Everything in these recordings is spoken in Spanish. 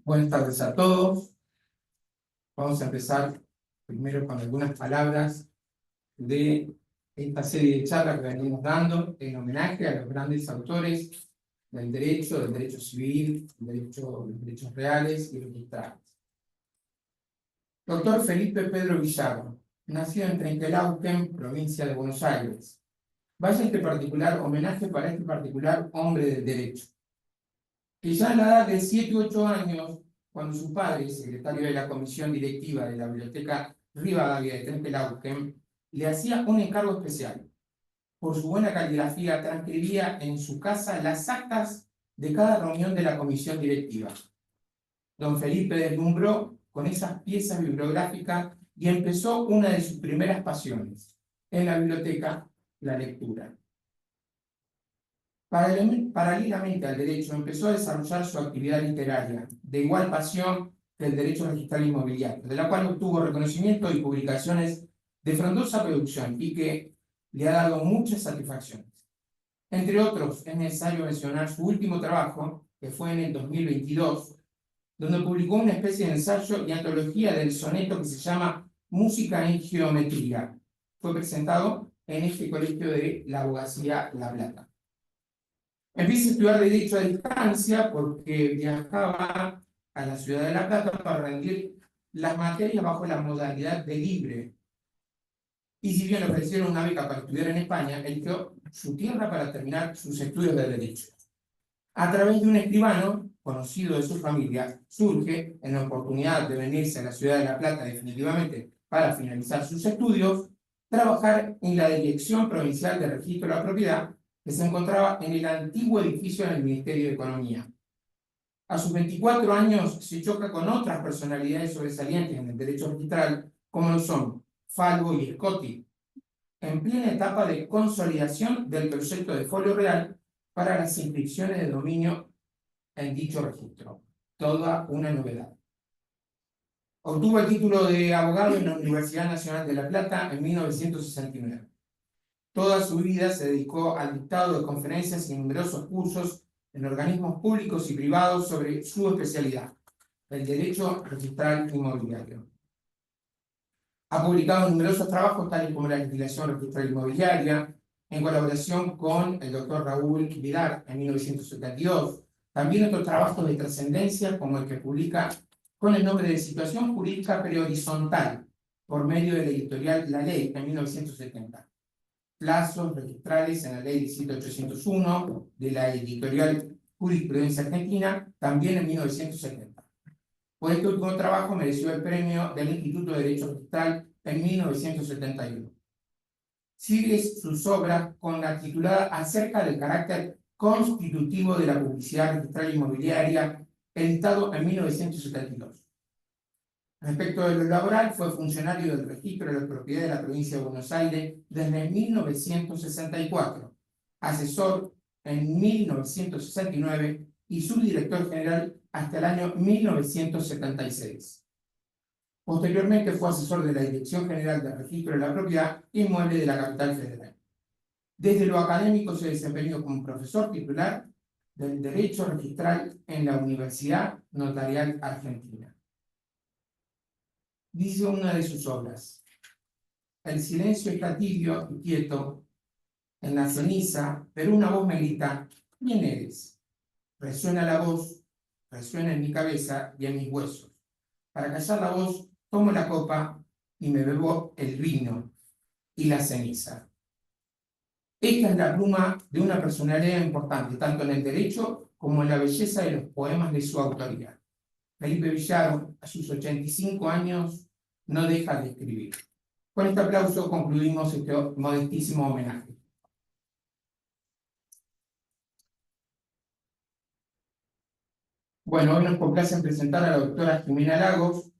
Buenas tardes a todos. Vamos a empezar primero con algunas palabras de esta serie de charlas que venimos dando en homenaje a los grandes autores del derecho civil, los derechos reales y registrados. Doctor Felipe Pedro Villarro, nacido en Trenquelauquen, provincia de Buenos Aires. Vaya este particular homenaje para este particular hombre del derecho, que ya a la edad de 7 u 8 años, cuando su padre, secretario de la comisión directiva de la Biblioteca Rivadavia de Trenquelauquen, le hacía un encargo especial. Por su buena caligrafía, transcribía en su casa las actas de cada reunión de la comisión directiva. Don Felipe deslumbró con esas piezas bibliográficas y empezó una de sus primeras pasiones, en la biblioteca, la lectura. Paralelamente al derecho, empezó a desarrollar su actividad literaria, de igual pasión que el derecho registral inmobiliario, de la cual obtuvo reconocimiento y publicaciones de frondosa producción y que le ha dado muchas satisfacciones. Entre otros, es necesario mencionar su último trabajo, que fue en el 2022, donde publicó una especie de ensayo y antología del soneto que se llama Música en Geometría. Fue presentado en este colegio de la Abogacía La Plata. Empieza a estudiar Derecho a distancia porque viajaba a la ciudad de La Plata para rendir las materias bajo la modalidad de libre. Y si bien le ofrecieron una beca para estudiar en España, eligió su tierra para terminar sus estudios de Derecho. A través de un escribano conocido de su familia, surge en la oportunidad de venirse a la ciudad de La Plata definitivamente para finalizar sus estudios, trabajar en la Dirección Provincial de Registro de la Propiedad, que se encontraba en el antiguo edificio del Ministerio de Economía. A sus 24 años se choca con otras personalidades sobresalientes en el derecho registral, como lo son Falvo y Scotti, en plena etapa de consolidación del proyecto de folio real para las inscripciones de dominio en dicho registro. Toda una novedad. Obtuvo el título de abogado en la Universidad Nacional de La Plata en 1969. Toda su vida se dedicó al dictado de conferencias y numerosos cursos en organismos públicos y privados sobre su especialidad, el derecho registral inmobiliario. Ha publicado numerosos trabajos tales como la legislación registral inmobiliaria, en colaboración con el doctor Raúl Vidar en 1972. También otros trabajos de trascendencia, como el que publica con el nombre de Situación Jurídica Prehorizontal, por medio de la editorial La Ley en 1970. Plazos registrales en la Ley 17801 de la editorial Jurisprudencia Argentina, también en 1970. Por este último trabajo mereció el premio del Instituto de Derecho Registral en 1971. Sigue sus obras con la titulada Acerca del carácter constitutivo de la publicidad registral inmobiliaria, editado en 1972. Respecto de lo laboral, fue funcionario del Registro de la Propiedad de la Provincia de Buenos Aires desde 1964, asesor en 1969 y subdirector general hasta el año 1976. Posteriormente fue asesor de la Dirección General del Registro de la Propiedad Inmueble de la Capital Federal. Desde lo académico se desempeñó como profesor titular del Derecho Registral en la Universidad Notarial Argentina. Dice una de sus obras: el silencio está tibio y quieto en la ceniza, pero una voz me grita: ¿quién eres? Resuena la voz, resuena en mi cabeza y en mis huesos. Para callar la voz, tomo la copa y me bebo el vino y la ceniza. Esta es la pluma de una personalidad importante, tanto en el derecho como en la belleza de los poemas de su autoría. Felipe Villarro, a sus 85 años, no deja de escribir. Con este aplauso concluimos este modestísimo homenaje. Bueno, hoy nos complace presentar a la doctora Jimena Lagos,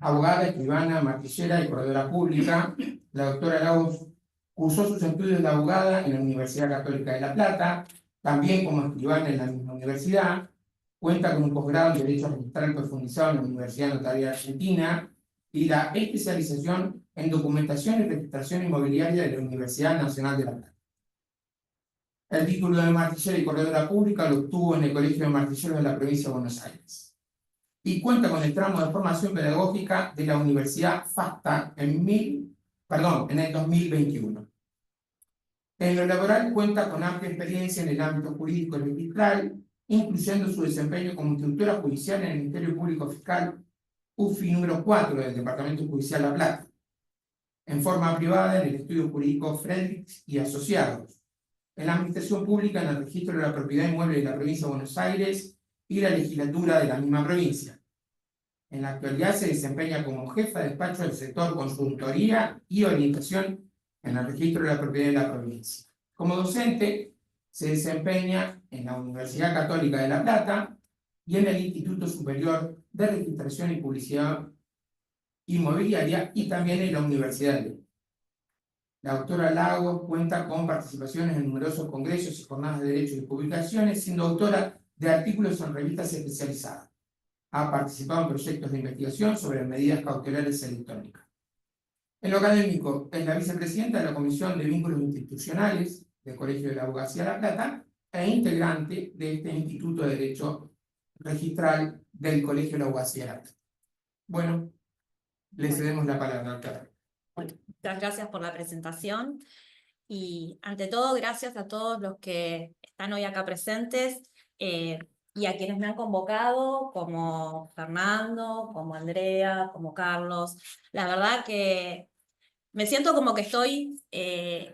abogada, escribana, martillera y corredora pública. La doctora Lagos cursó sus estudios de abogada en la Universidad Católica de La Plata, también como escribana en la misma universidad. Cuenta con un posgrado en Derecho Registral profundizado en la Universidad Notarial Argentina y la especialización en Documentación y Registración Inmobiliaria de la Universidad Nacional de La Plata. El título de martillera y corredora pública lo obtuvo en el Colegio de Martilleros de la provincia de Buenos Aires. Y cuenta con el tramo de formación pedagógica de la Universidad FASTA en el 2021. En lo laboral cuenta con amplia experiencia en el ámbito jurídico y registral, incluyendo su desempeño como instructora judicial en el Ministerio Público Fiscal UFI número 4 del Departamento Judicial La Plata, en forma privada en el Estudio Jurídico Friedrich y Asociados, en la Administración Pública en el Registro de la Propiedad Inmueble de la Provincia de Buenos Aires y la legislatura de la misma provincia. En la actualidad se desempeña como jefa de despacho del sector consultoría y orientación en el registro de la propiedad de la provincia. Como docente, se desempeña en la Universidad Católica de La Plata y en el Instituto Superior de Registración y Publicidad Inmobiliaria y también en la Universidad de Ley. La doctora Lagos cuenta con participaciones en numerosos congresos y jornadas de derechos y publicaciones, siendo autora de artículos en revistas especializadas. Ha participado en proyectos de investigación sobre medidas cautelares electrónicas. En lo académico, es la vicepresidenta de la Comisión de Vínculos Institucionales del Colegio de la Abogacía de La Plata e integrante de este Instituto de Derecho Registral del Colegio de la Abogacía de La Plata. Bueno, le cedemos la palabra, doctora. Bueno, muchas gracias por la presentación y ante todo gracias a todos los que están hoy acá presentes y a quienes me han convocado, como Fernando, como Andrea, como Carlos. La verdad que me siento como que estoy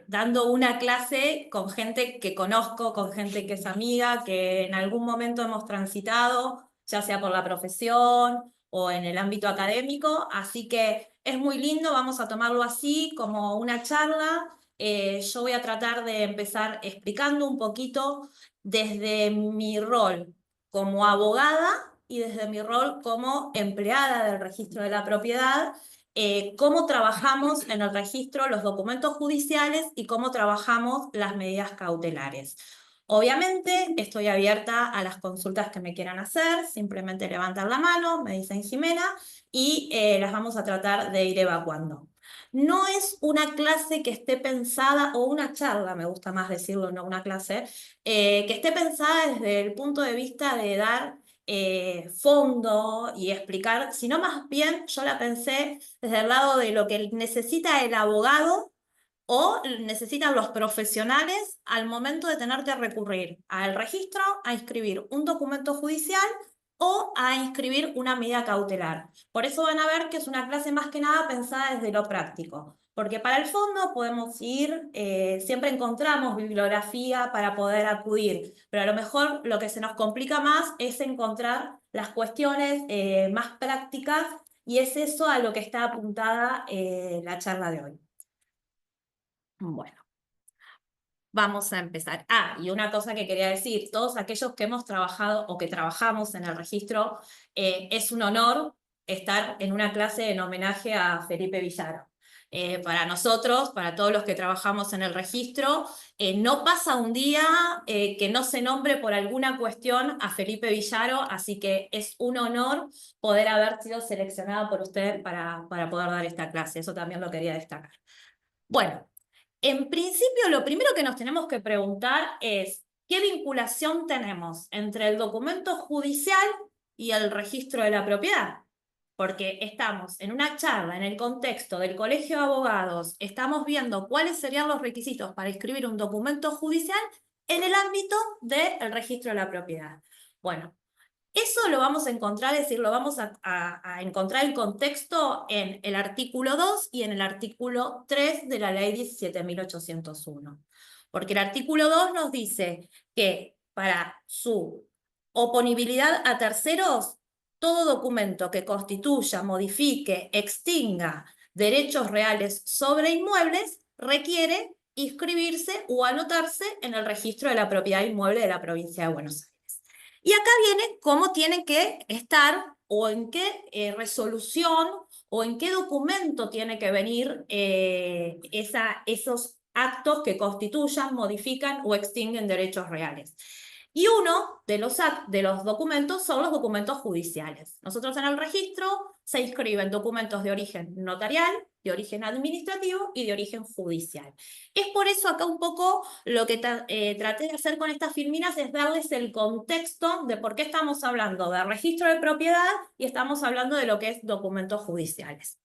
dando una clase con gente que conozco, con gente que es amiga, que en algún momento hemos transitado, ya sea por la profesión o en el ámbito académico, así que es muy lindo, vamos a tomarlo así como una charla. Yo voy a tratar de empezar explicando un poquito desde mi rol como abogada y desde mi rol como empleada del registro de la propiedad, cómo trabajamos en el registro los documentos judiciales y cómo trabajamos las medidas cautelares. Obviamente estoy abierta a las consultas que me quieran hacer, simplemente levantan la mano, me dicen Jimena, y las vamos a tratar de ir evacuando. No es una clase que esté pensada, o una charla, me gusta más decirlo, no una clase, que esté pensada desde el punto de vista de dar fondo y explicar, sino más bien yo la pensé desde el lado de lo que necesita el abogado o necesitan los profesionales al momento de tener que recurrir al registro a inscribir un documento judicial o a inscribir una medida cautelar. Por eso van a ver que es una clase más que nada pensada desde lo práctico, porque para el fondo podemos ir, siempre encontramos bibliografía para poder acudir, pero a lo mejor lo que se nos complica más es encontrar las cuestiones más prácticas y es eso a lo que está apuntada la charla de hoy. Bueno, vamos a empezar. Y una cosa que quería decir, todos aquellos que hemos trabajado o que trabajamos en el registro, es un honor estar en una clase en homenaje a Felipe Villaro. Para nosotros, para todos los que trabajamos en el registro, no pasa un día que no se nombre por alguna cuestión a Felipe Villaro, así que es un honor poder haber sido seleccionado por usted para poder dar esta clase. Eso también lo quería destacar. Bueno. En principio, lo primero que nos tenemos que preguntar es ¿qué vinculación tenemos entre el documento judicial y el registro de la propiedad? Porque estamos en una charla en el contexto del Colegio de Abogados, estamos viendo cuáles serían los requisitos para inscribir un documento judicial en el ámbito del registro de la propiedad. Bueno, eso lo vamos a encontrar, es decir, lo vamos a encontrar el contexto en el artículo 2 y en el artículo 3 de la ley 17.801. Porque el artículo 2 nos dice que para su oponibilidad a terceros, todo documento que constituya, modifique, extinga derechos reales sobre inmuebles requiere inscribirse o anotarse en el registro de la propiedad inmueble de la provincia de Buenos Aires. Y acá viene cómo tienen que estar o en qué resolución o en qué documento tiene que venir esos actos que constituyan, modifican o extinguen derechos reales. Y uno de los documentos son los documentos judiciales. Nosotros en el registro se inscriben documentos de origen notarial, de origen administrativo y de origen judicial. Es por eso acá un poco lo que traté de hacer con estas filminas es darles el contexto de por qué estamos hablando de registro de propiedad y estamos hablando de lo que es documentos judiciales.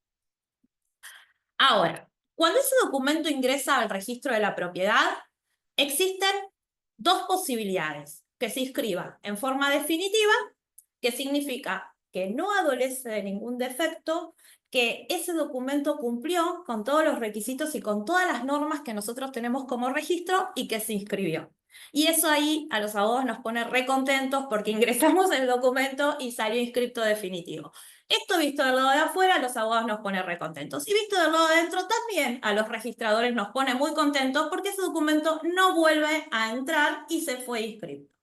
Ahora, cuando ese documento ingresa al registro de la propiedad, existen dos posibilidades: que se inscriba en forma definitiva, que significa que no adolece de ningún defecto, que ese documento cumplió con todos los requisitos y con todas las normas que nosotros tenemos como registro y que se inscribió. Y eso ahí a los abogados nos pone re contentos porque ingresamos el documento y salió inscripto definitivo. Esto visto del lado de afuera, a los abogados nos pone re contentos. Y visto del lado de adentro también, a los registradores nos pone muy contentos porque ese documento no vuelve a entrar y se fue inscrito.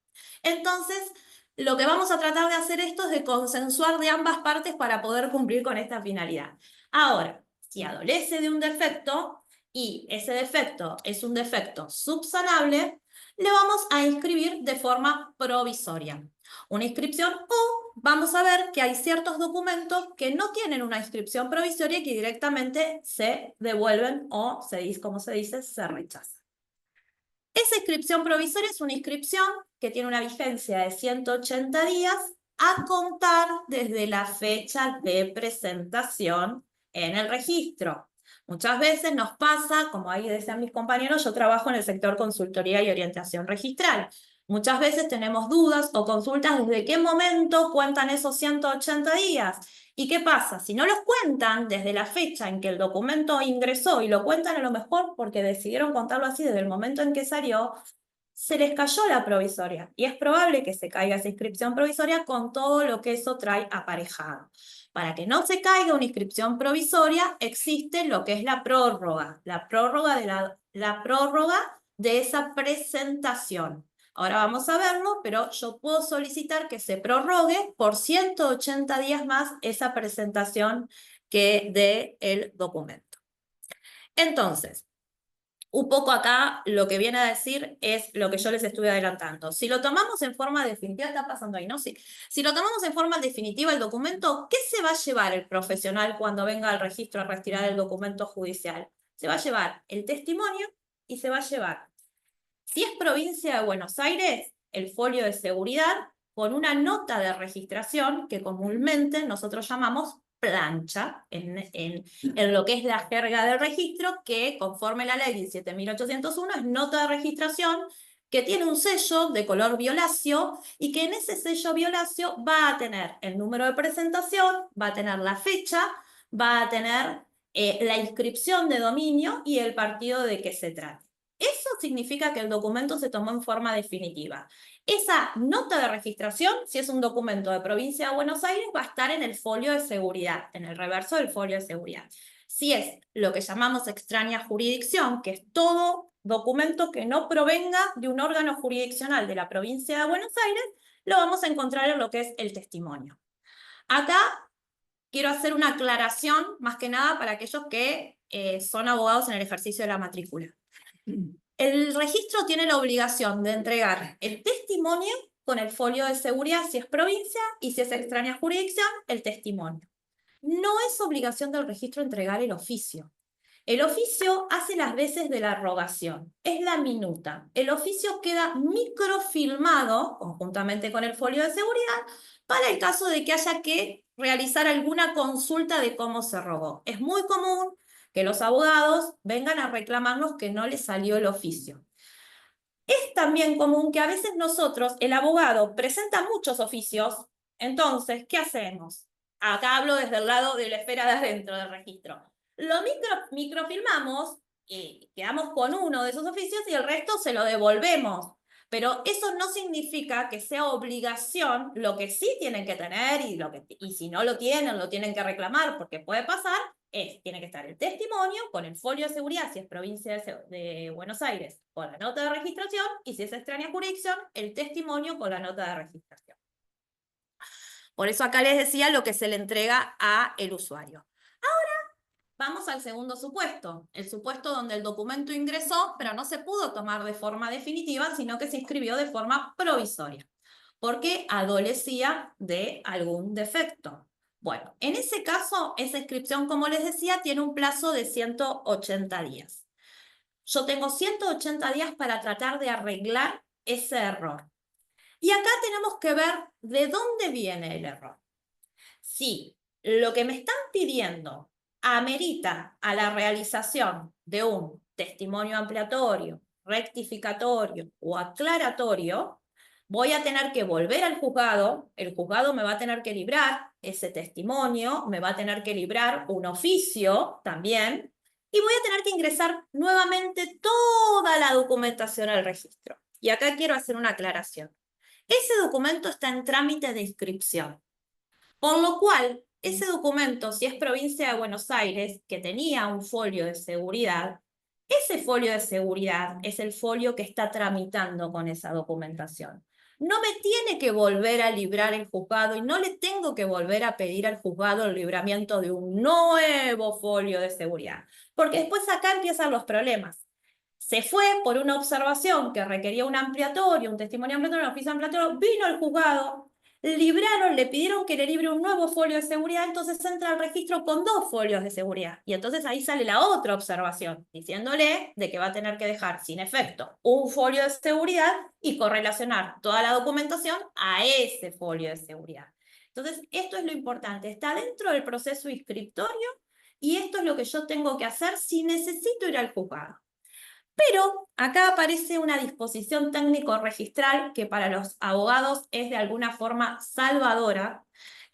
Entonces, lo que vamos a tratar de hacer esto es de consensuar de ambas partes para poder cumplir con esta finalidad. Ahora, si adolece de un defecto y ese defecto es un defecto subsanable, le vamos a inscribir de forma provisoria. Una inscripción o vamos a ver que hay ciertos documentos que no tienen una inscripción provisoria y que directamente se devuelven o, como se dice, se rechazan. Esa inscripción provisoria es una inscripción que tiene una vigencia de 180 días a contar desde la fecha de presentación en el registro. Muchas veces nos pasa, como ahí decían mis compañeros, yo trabajo en el sector consultoría y orientación registral. Muchas veces tenemos dudas o consultas desde qué momento cuentan esos 180 días. ¿Y qué pasa? Si no los cuentan desde la fecha en que el documento ingresó y lo cuentan a lo mejor porque decidieron contarlo así desde el momento en que salió, se les cayó la provisoria. Y es probable que se caiga esa inscripción provisoria con todo lo que eso trae aparejado. Para que no se caiga una inscripción provisoria, existe lo que es la prórroga de esa presentación. Ahora vamos a verlo, pero yo puedo solicitar que se prorrogue por 180 días más esa presentación que dé el documento. Entonces, un poco acá lo que viene a decir es lo que yo les estuve adelantando. Si lo tomamos en forma definitiva, está pasando ahí, ¿no? Sí. Si lo tomamos en forma definitiva el documento, ¿qué se va a llevar el profesional cuando venga al registro a retirar el documento judicial? Se va a llevar el testimonio y se va a llevar, si es provincia de Buenos Aires, el folio de seguridad con una nota de registración que comúnmente nosotros llamamos plancha en lo que es la jerga del registro, que conforme la ley 17.801 es nota de registración que tiene un sello de color violáceo y que en ese sello violáceo va a tener el número de presentación, va a tener la fecha, va a tener la inscripción de dominio y el partido de que se trate. Eso significa que el documento se tomó en forma definitiva. Esa nota de registración, si es un documento de provincia de Buenos Aires, va a estar en el folio de seguridad, en el reverso del folio de seguridad. Si es lo que llamamos extraña jurisdicción, que es todo documento que no provenga de un órgano jurisdiccional de la provincia de Buenos Aires, lo vamos a encontrar en lo que es el testimonio. Acá quiero hacer una aclaración, más que nada para aquellos que son abogados en el ejercicio de la matrícula. El registro tiene la obligación de entregar el testimonio con el folio de seguridad si es provincia y si es extraña jurisdicción, el testimonio. No es obligación del registro entregar el oficio. El oficio hace las veces de la rogación, es la minuta. El oficio queda microfilmado conjuntamente con el folio de seguridad para el caso de que haya que realizar alguna consulta de cómo se rogó. Es muy común que los abogados vengan a reclamarnos que no les salió el oficio. Es también común que a veces nosotros, el abogado, presenta muchos oficios. Entonces, ¿qué hacemos? Acá hablo desde el lado de la esfera de adentro del registro. Lo microfilmamos y quedamos con uno de esos oficios y el resto se lo devolvemos. Pero eso no significa que sea obligación. Lo que sí tienen que tener y si no lo tienen que reclamar porque puede pasar, tiene que estar el testimonio con el folio de seguridad si es provincia de Buenos Aires con la nota de registración y si es extraña jurisdicción, el testimonio con la nota de registración. Por eso acá les decía lo que se le entrega al usuario. Ahora pasamos al segundo supuesto, el supuesto donde el documento ingresó, pero no se pudo tomar de forma definitiva, sino que se inscribió de forma provisoria, porque adolecía de algún defecto. Bueno, en ese caso, esa inscripción, como les decía, tiene un plazo de 180 días. Yo tengo 180 días para tratar de arreglar ese error. Y acá tenemos que ver de dónde viene el error. Si lo que me están pidiendo amerita a la realización de un testimonio ampliatorio, rectificatorio o aclaratorio, voy a tener que volver al juzgado, el juzgado me va a tener que librar ese testimonio, me va a tener que librar un oficio también, y voy a tener que ingresar nuevamente toda la documentación al registro. Y acá quiero hacer una aclaración. Ese documento está en trámite de inscripción. Por lo cual, ese documento, si es provincia de Buenos Aires, que tenía un folio de seguridad, ese folio de seguridad es el folio que está tramitando con esa documentación. No me tiene que volver a librar el juzgado y no le tengo que volver a pedir al juzgado el libramiento de un nuevo folio de seguridad, porque después acá empiezan los problemas. Se fue por una observación que requería un ampliatorio, un testimonio ampliatorio, un oficio ampliatorio, vino al juzgado, libraron, le pidieron que le libre un nuevo folio de seguridad, entonces entra al registro con 2 folios de seguridad. Y entonces ahí sale la otra observación, diciéndole de que va a tener que dejar sin efecto un folio de seguridad y correlacionar toda la documentación a ese folio de seguridad. Entonces, esto es lo importante, está dentro del proceso inscriptorio y esto es lo que yo tengo que hacer si necesito ir al juzgado. Pero acá aparece una disposición técnico-registral que para los abogados es de alguna forma salvadora,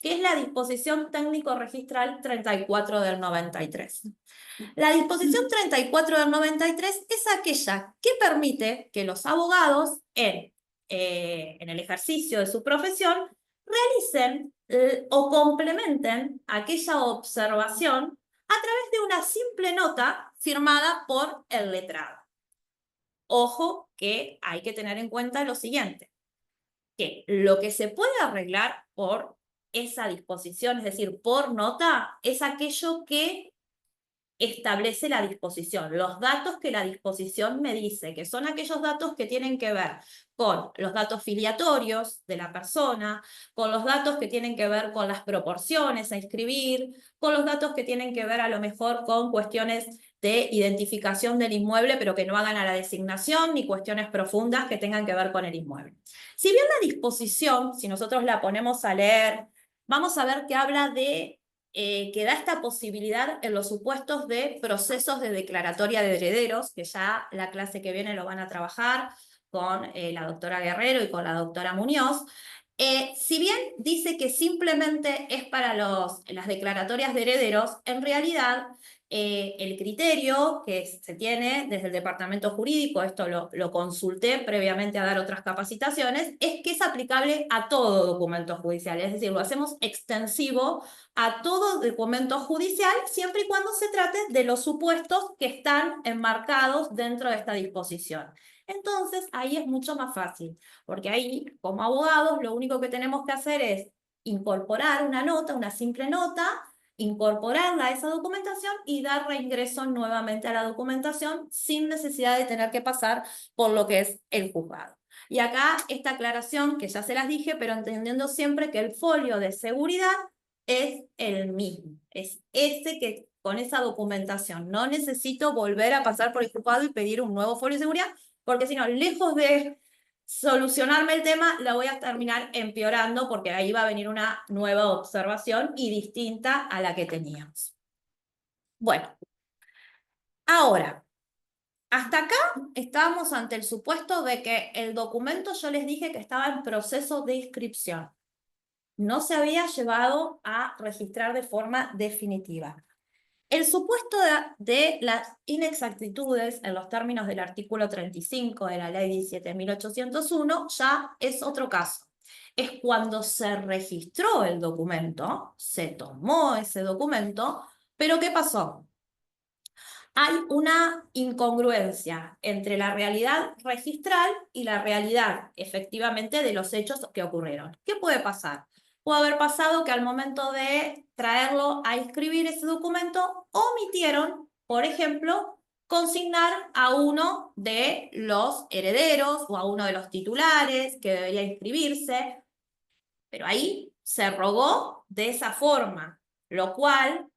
que es la disposición técnico-registral 34 del 93. La disposición 34 del 93 es aquella que permite que los abogados en el ejercicio de su profesión realicen o complementen aquella observación a través de una simple nota firmada por el letrado. Ojo que hay que tener en cuenta lo siguiente, que lo que se puede arreglar por esa disposición, es decir, por nota, es aquello que establece la disposición, los datos que la disposición me dice, que son aquellos datos que tienen que ver con los datos filiatorios de la persona, con los datos que tienen que ver con las proporciones a inscribir, con los datos que tienen que ver a lo mejor con cuestiones de identificación del inmueble, pero que no hagan a la designación, ni cuestiones profundas que tengan que ver con el inmueble. Si bien la disposición, si nosotros la ponemos a leer, vamos a ver que habla de que da esta posibilidad en los supuestos de procesos de declaratoria de herederos, que ya la clase que viene lo van a trabajar con la doctora Guerrero y con la doctora Muñoz. Si bien dice que simplemente es para las declaratorias de herederos, en realidad el criterio que se tiene desde el departamento jurídico, esto lo consulté previamente a dar otras capacitaciones, es que es aplicable a todo documento judicial, es decir, lo hacemos extensivo a todo documento judicial, siempre y cuando se trate de los supuestos que están enmarcados dentro de esta disposición. Entonces, ahí es mucho más fácil, porque ahí, como abogados, lo único que tenemos que hacer es incorporar una nota, una simple nota, incorporarla a esa documentación y dar reingreso nuevamente a la documentación sin necesidad de tener que pasar por lo que es el juzgado. Y acá esta aclaración, que ya se las dije, pero entendiendo siempre que el folio de seguridad es el mismo, es ese que con esa documentación. No necesito volver a pasar por el juzgado y pedir un nuevo folio de seguridad, porque si no, lejos de solucionarme el tema, la voy a terminar empeorando, porque ahí va a venir una nueva observación y distinta a la que teníamos. Bueno, ahora, hasta acá estábamos ante el supuesto de que el documento, yo les dije que estaba en proceso de inscripción. No se había llevado a registrar de forma definitiva. El supuesto de las inexactitudes en los términos del artículo 35 de la ley 17.801 ya es otro caso. Es cuando se registró el documento, se tomó ese documento, pero ¿qué pasó? Hay una incongruencia entre la realidad registral y la realidad efectivamente de los hechos que ocurrieron. ¿Qué puede pasar? puede haber pasado que al momento de traerlo a inscribir ese documento, omitieron, por ejemplo, consignar a uno de los herederos o a uno de los titulares que debería inscribirse, pero ahí se rogó de esa forma, lo cual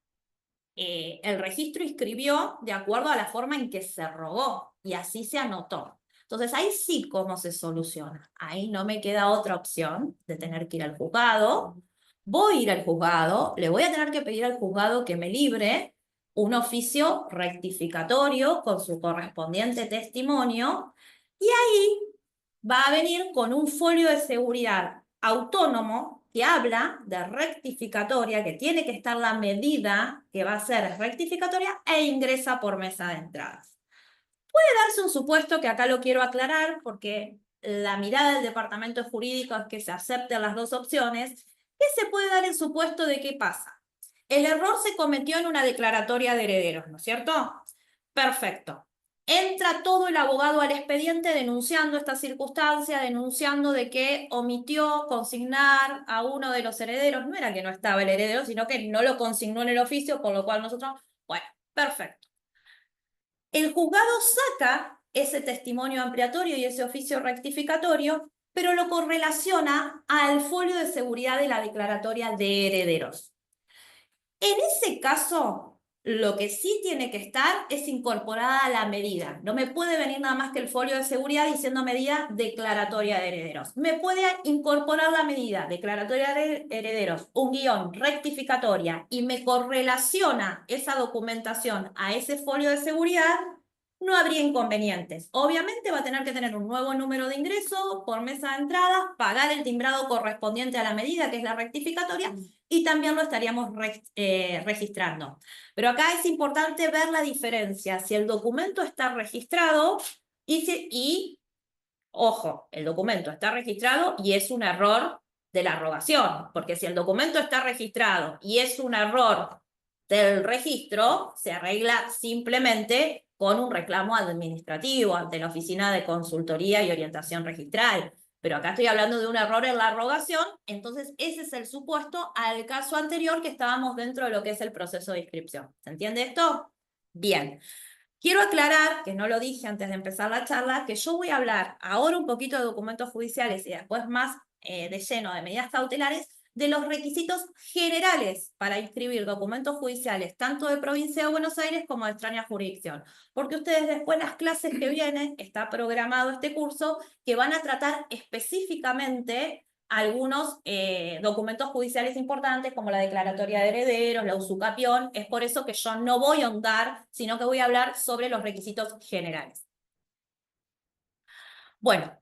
el registro inscribió de acuerdo a la forma en que se rogó y así se anotó. Entonces ahí sí cómo se soluciona. Ahí no me queda otra opción de tener que ir al juzgado. Voy a ir al juzgado, le voy a tener que pedir al juzgado que me libre un oficio rectificatorio con su correspondiente testimonio y ahí va a venir con un folio de seguridad autónomo que habla de rectificatoria, que tiene que estar la medida que va a ser rectificatoria e ingresa por mesa de entradas. Puede darse un supuesto que acá lo quiero aclarar porque la mirada del departamento jurídico es que se acepten las dos opciones, que se puede dar el supuesto de qué pasa. El error se cometió en una declaratoria de herederos, ¿no es cierto? Perfecto. Entra todo el abogado al expediente denunciando esta circunstancia, denunciando de que omitió consignar a uno de los herederos. No era que no estaba el heredero, sino que no lo consignó en el oficio, por lo cual nosotros, bueno, perfecto. El juzgado saca ese testimonio ampliatorio y ese oficio rectificatorio, pero lo correlaciona al folio de seguridad de la declaratoria de herederos. En ese caso, lo que sí tiene que estar es incorporada a la medida. No me puede venir nada más que el folio de seguridad diciendo medida declaratoria de herederos. Me puede incorporar la medida declaratoria de herederos, un guión rectificatoria y me correlaciona esa documentación a ese folio de seguridad, no habría inconvenientes. Obviamente va a tener que tener un nuevo número de ingreso por mesa de entradas, pagar el timbrado correspondiente a la medida, que es la rectificatoria, y también lo estaríamos registrando. Pero acá es importante ver la diferencia, si el documento está registrado y ojo, el documento está registrado y es un error de la rogación, porque si el documento está registrado y es un error del registro, se arregla simplemente con un reclamo administrativo ante la Oficina de Consultoría y Orientación Registral. Pero acá estoy hablando de un error en la rogación, entonces ese es el supuesto al caso anterior que estábamos dentro de lo que es el proceso de inscripción. ¿Se entiende esto? Bien. Quiero aclarar, que no lo dije antes de empezar la charla, que yo voy a hablar ahora un poquito de documentos judiciales y después más de lleno de medidas cautelares, de los requisitos generales para inscribir documentos judiciales, tanto de provincia de Buenos Aires como de extraña jurisdicción. Porque ustedes después las clases que vienen, está programado este curso, que van a tratar específicamente algunos documentos judiciales importantes como la declaratoria de herederos, la usucapión. Es por eso que yo no voy a ahondar, sino que voy a hablar sobre los requisitos generales. Bueno,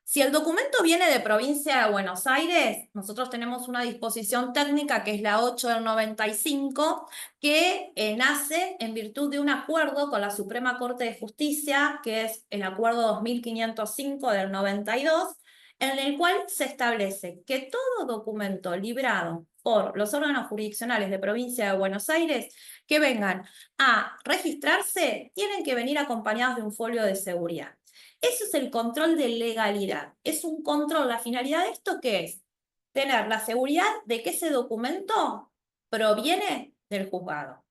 si el documento viene de provincia de Buenos Aires, nosotros tenemos una disposición técnica que es la 8 del 95, que nace en virtud de un acuerdo con la Suprema Corte de Justicia, que es el acuerdo 2505 del 92, en el cual se establece que todo documento librado por los órganos jurisdiccionales de provincia de Buenos Aires que vengan a registrarse, tienen que venir acompañados de un folio de seguridad. Eso es el control de legalidad. Es un control. La finalidad de esto, ¿qué es? Tener la seguridad de que ese documento proviene del juzgado.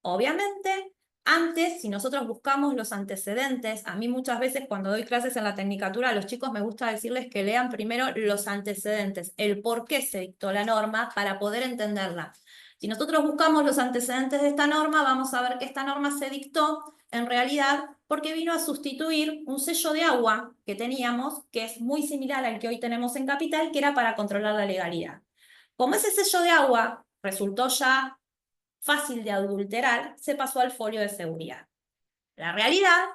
Obviamente, antes, si nosotros buscamos los antecedentes, a mí muchas veces cuando doy clases en la tecnicatura, a los chicos me gusta decirles que lean primero los antecedentes, el por qué se dictó la norma para poder entenderla. Si nosotros buscamos los antecedentes de esta norma, vamos a ver que esta norma se dictó en realidad porque vino a sustituir un sello de agua que teníamos, que es muy similar al que hoy tenemos en Capital, que era para controlar la legalidad. Como ese sello de agua resultó ya fácil de adulterar, se pasó al folio de seguridad. La realidad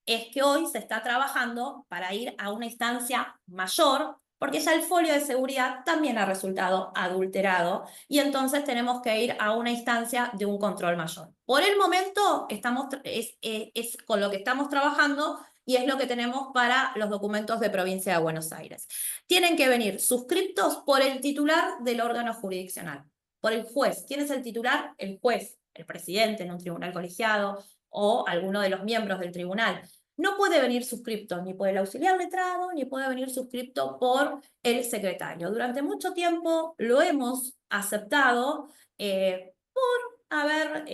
es que hoy se está trabajando para ir a una instancia mayor, porque ya el folio de seguridad también ha resultado adulterado y entonces tenemos que ir a una instancia de un control mayor. Por el momento es con lo que estamos trabajando y es lo que tenemos para los documentos de provincia de Buenos Aires. Tienen que venir suscriptos por el titular del órgano jurisdiccional, por el juez. ¿Quién es el titular? El juez, el presidente en un tribunal colegiado o alguno de los miembros del tribunal. no puede venir suscripto ni por el auxiliar letrado, ni puede venir suscripto por el secretario. Durante mucho tiempo lo hemos aceptado por haber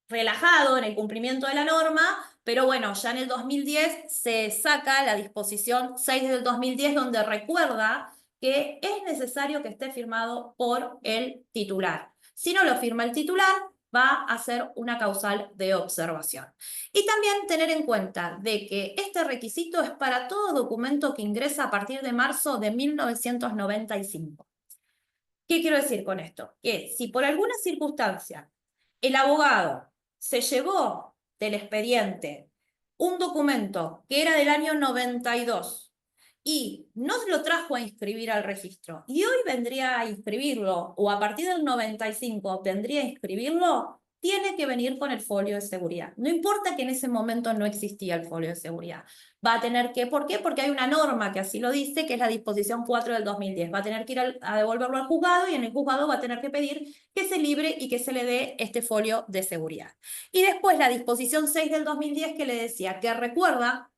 relajado en el cumplimiento de la norma, pero bueno, ya en el 2010 se saca la disposición 6 del 2010 donde recuerda que es necesario que esté firmado por el titular. Si no lo firma el titular, va a ser una causal de observación. Y también tener en cuenta de que este requisito es para todo documento que ingresa a partir de marzo de 1995. ¿Qué quiero decir con esto? Que si por alguna circunstancia el abogado se llevó del expediente un documento que era del año 92 y no lo trajo a inscribir al registro y hoy vendría a inscribirlo o a partir del 95 vendría a inscribirlo, tiene que venir con el folio de seguridad. No importa que en ese momento no existía el folio de seguridad. Va a tener que, ¿por qué? Porque hay una norma que así lo dice, que es la disposición 4 del 2010. Va a tener que ir a devolverlo al juzgado y en el juzgado va a tener que pedir que se libre y que se le dé este folio de seguridad. Y después la disposición 6 del 2010 que le decía que recuerda,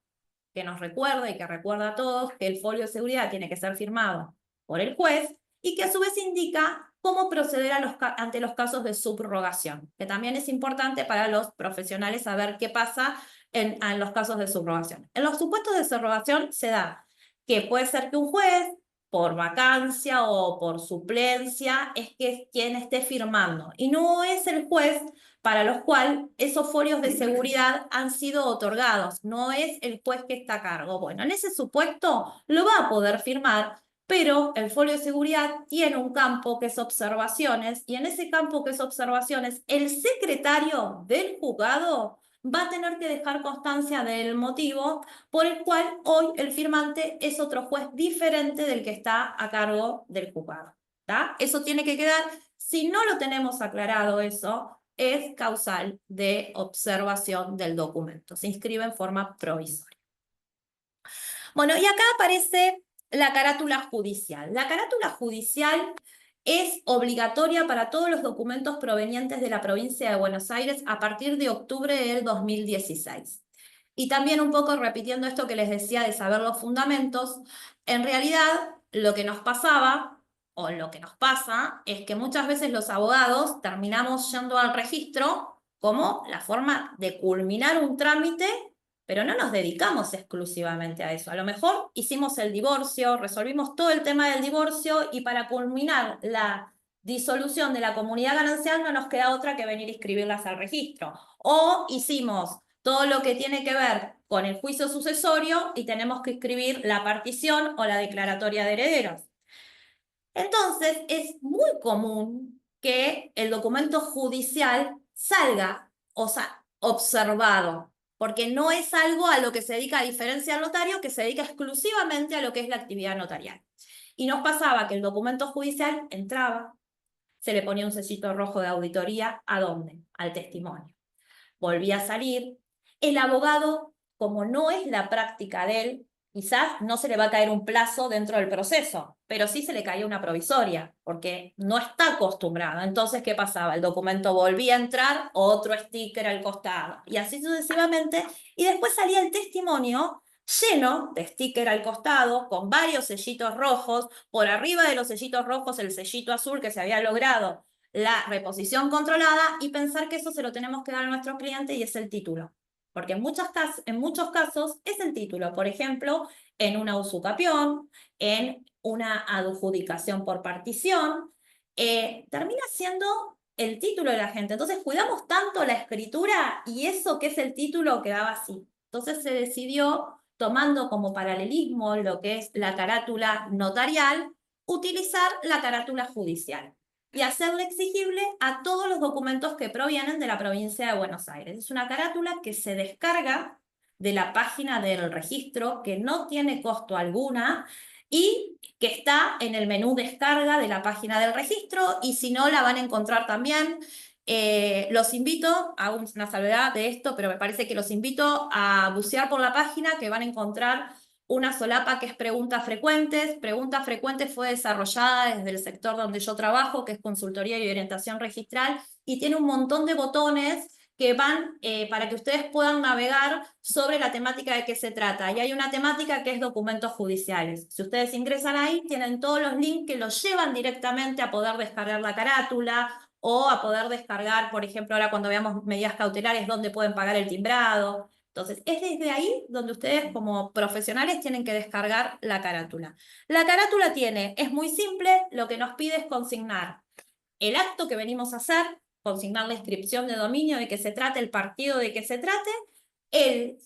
que nos recuerda y que recuerda a todos que el folio de seguridad tiene que ser firmado por el juez y que a su vez indica cómo proceder ante los casos de subrogación, que también es importante para los profesionales saber qué pasa en los casos de subrogación. En los supuestos de subrogación se da que puede ser que un juez, por vacancia o por suplencia, es que quien esté firmando, y no es el juez para los cuales esos folios de seguridad han sido otorgados, no es el juez que está a cargo. Bueno, en ese supuesto lo va a poder firmar, pero el folio de seguridad tiene un campo que es observaciones, y en ese campo que es observaciones, el secretario del juzgado va a tener que dejar constancia del motivo por el cual hoy el firmante es otro juez diferente del que está a cargo del juzgado. ¿Tá? Eso tiene que quedar, si no lo tenemos aclarado eso, es causal de observación del documento. Se inscribe en forma provisoria. Bueno, y acá aparece la carátula judicial. La carátula judicial es obligatoria para todos los documentos provenientes de la provincia de Buenos Aires a partir de octubre del 2016. Y también un poco repitiendo esto que les decía de saber los fundamentos, en realidad lo que nos pasaba o lo que nos pasa es que muchas veces los abogados terminamos yendo al registro como la forma de culminar un trámite, pero no nos dedicamos exclusivamente a eso. A lo mejor hicimos el divorcio, resolvimos todo el tema del divorcio y para culminar la disolución de la comunidad ganancial no nos queda otra que venir a inscribirlas al registro. O hicimos todo lo que tiene que ver con el juicio sucesorio y tenemos que inscribir la partición o la declaratoria de herederos. Entonces, es muy común que el documento judicial salga, o sea, observado, porque no es algo a lo que se dedica, a diferencia del notario, que se dedica exclusivamente a lo que es la actividad notarial. Y nos pasaba que el documento judicial entraba, se le ponía un sellito rojo de auditoría, ¿a dónde? Al testimonio. Volvía a salir. El abogado, como no es la práctica de él, quizás no se le va a caer un plazo dentro del proceso, pero sí se le caía una provisoria, porque no está acostumbrado. Entonces, ¿qué pasaba? El documento volvía a entrar, otro sticker al costado, y así sucesivamente, y después salía el testimonio lleno de sticker al costado, con varios sellitos rojos, por arriba de los sellitos rojos el sellito azul que se había logrado la reposición controlada, y pensar que eso se lo tenemos que dar a nuestro cliente y es el título. Porque en muchos casos es el título, por ejemplo, en una usucapión, en una adjudicación por partición, termina siendo el título de la gente. Entonces cuidamos tanto la escritura y eso que es el título quedaba así. Entonces se decidió, tomando como paralelismo lo que es la carátula notarial, utilizar la carátula judicial y hacerle exigible a todos los documentos que provienen de la provincia de Buenos Aires. Es una carátula que se descarga de la página del registro, que no tiene costo alguna y que está en el menú descarga de la página del registro, y si no la van a encontrar también. Los invito, hago una salvedad de esto, pero me parece que los invito a bucear por la página, que van a encontrar una solapa que es preguntas frecuentes. Preguntas frecuentes fue desarrollada desde el sector donde yo trabajo, que es consultoría y orientación registral, y tiene un montón de botones que van para que ustedes puedan navegar sobre la temática de qué se trata. Y hay una temática que es documentos judiciales. Si ustedes ingresan ahí, tienen todos los links que los llevan directamente a poder descargar la carátula o a poder descargar, por ejemplo, ahora cuando veamos medidas cautelares, dónde pueden pagar el timbrado. Entonces, es desde ahí donde ustedes como profesionales tienen que descargar la carátula. La carátula es muy simple, lo que nos pide es consignar el acto que venimos a hacer, consignar la inscripción de dominio de qué se trate, el partido de qué se trate, el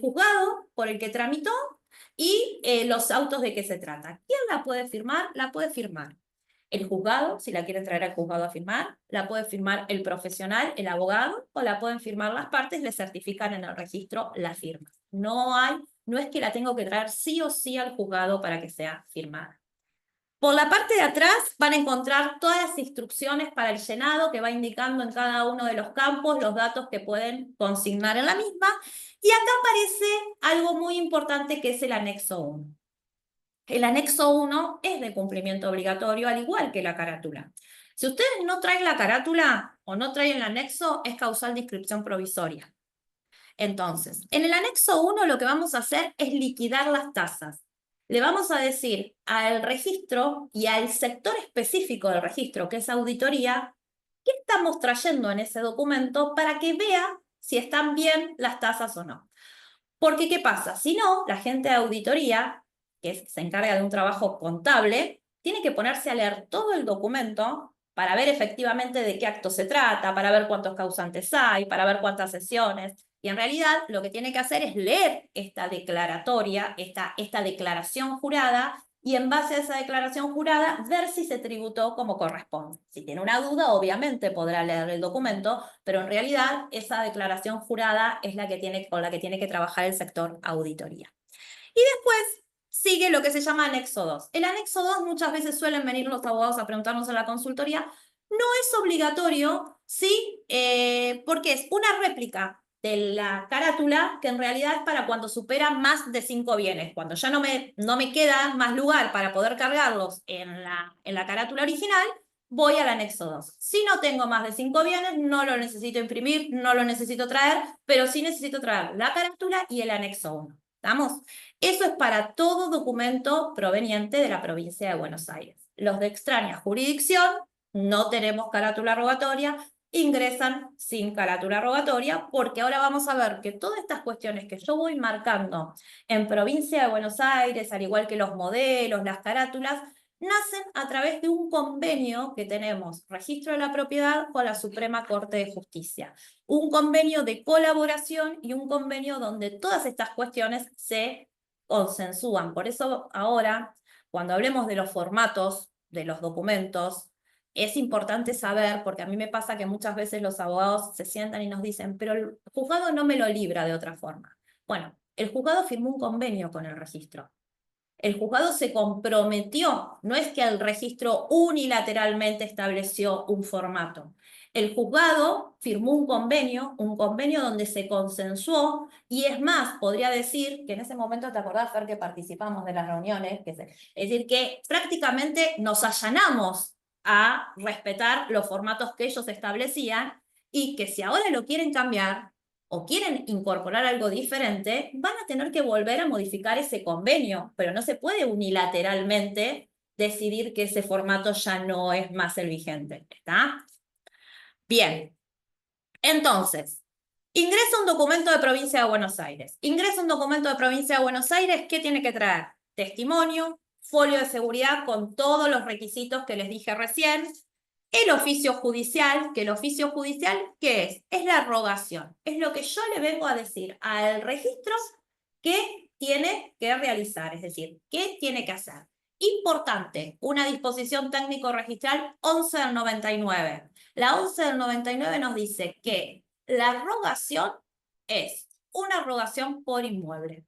juzgado por el que tramitó y los autos de qué se trata. ¿Quién la puede firmar? La puede firmar el juzgado, si la quieren traer al juzgado a firmar, la puede firmar el profesional, el abogado, o la pueden firmar las partes, le certifican en el registro la firma. No es que la tengo que traer sí o sí al juzgado para que sea firmada. Por la parte de atrás van a encontrar todas las instrucciones para el llenado que va indicando en cada uno de los campos los datos que pueden consignar en la misma. Y acá aparece algo muy importante que es el anexo 1. El anexo 1 es de cumplimiento obligatorio, al igual que la carátula. Si ustedes no traen la carátula o no traen el anexo, es causal de inscripción provisoria. Entonces, en el anexo 1 lo que vamos a hacer es liquidar las tasas. Le vamos a decir al registro y al sector específico del registro, que es auditoría, qué estamos trayendo en ese documento para que vea si están bien las tasas o no. Porque, ¿qué pasa? Si no, la gente de auditoría, se encarga de un trabajo contable, tiene que ponerse a leer todo el documento para ver efectivamente de qué acto se trata, para ver cuántos causantes hay, para ver cuántas sesiones. Y en realidad lo que tiene que hacer es leer esta declaratoria, esta declaración jurada, y en base a esa declaración jurada, ver si se tributó como corresponde. Si tiene una duda, obviamente podrá leer el documento, pero en realidad esa declaración jurada es con la que tiene que trabajar el sector auditoría. Y después sigue lo que se llama anexo 2. El anexo 2 muchas veces suelen venir los abogados a preguntarnos en la consultoría. No es obligatorio, ¿sí? Porque es una réplica de la carátula que en realidad es para cuando supera más de 5 bienes. Cuando ya no me queda más lugar para poder cargarlos en la carátula original, voy al anexo 2. Si no tengo más de 5 bienes, no lo necesito imprimir, no lo necesito traer, pero sí necesito traer la carátula y el anexo 1. ¿Estamos? Eso es para todo documento proveniente de la provincia de Buenos Aires. Los de extraña jurisdicción no tenemos carátula rogatoria, ingresan sin carátula rogatoria, porque ahora vamos a ver que todas estas cuestiones que yo voy marcando en provincia de Buenos Aires, al igual que los modelos, las carátulas, nacen a través de un convenio que tenemos, Registro de la Propiedad, con la Suprema Corte de Justicia. Un convenio de colaboración y un convenio donde todas estas cuestiones se consensúan. Por eso ahora, cuando hablemos de los formatos de los documentos, es importante saber, porque a mí me pasa que muchas veces los abogados se sientan y nos dicen, pero el juzgado no me lo libra de otra forma. Bueno, el juzgado firmó un convenio con el registro. El juzgado se comprometió, no es que el registro unilateralmente estableció un formato. El juzgado firmó un convenio donde se consensuó, y es más, podría decir que en ese momento, ¿te acordás, Fer, que participamos de las reuniones? Es decir, que prácticamente nos allanamos a respetar los formatos que ellos establecían, y que si ahora lo quieren cambiar, o quieren incorporar algo diferente, van a tener que volver a modificar ese convenio, pero no se puede unilateralmente decidir que ese formato ya no es más el vigente, ¿está? Bien, entonces, ingresa un documento de Provincia de Buenos Aires. Ingresa un documento de Provincia de Buenos Aires, ¿qué tiene que traer? Testimonio, folio de seguridad con todos los requisitos que les dije recién, el oficio judicial, que el oficio judicial, ¿qué es? Es la rogación. Es lo que yo le vengo a decir al registro que tiene que realizar, es decir, ¿qué tiene que hacer? Importante, una disposición técnico registral 11 del 99. La 11 del 99 nos dice que la rogación es una rogación por inmueble.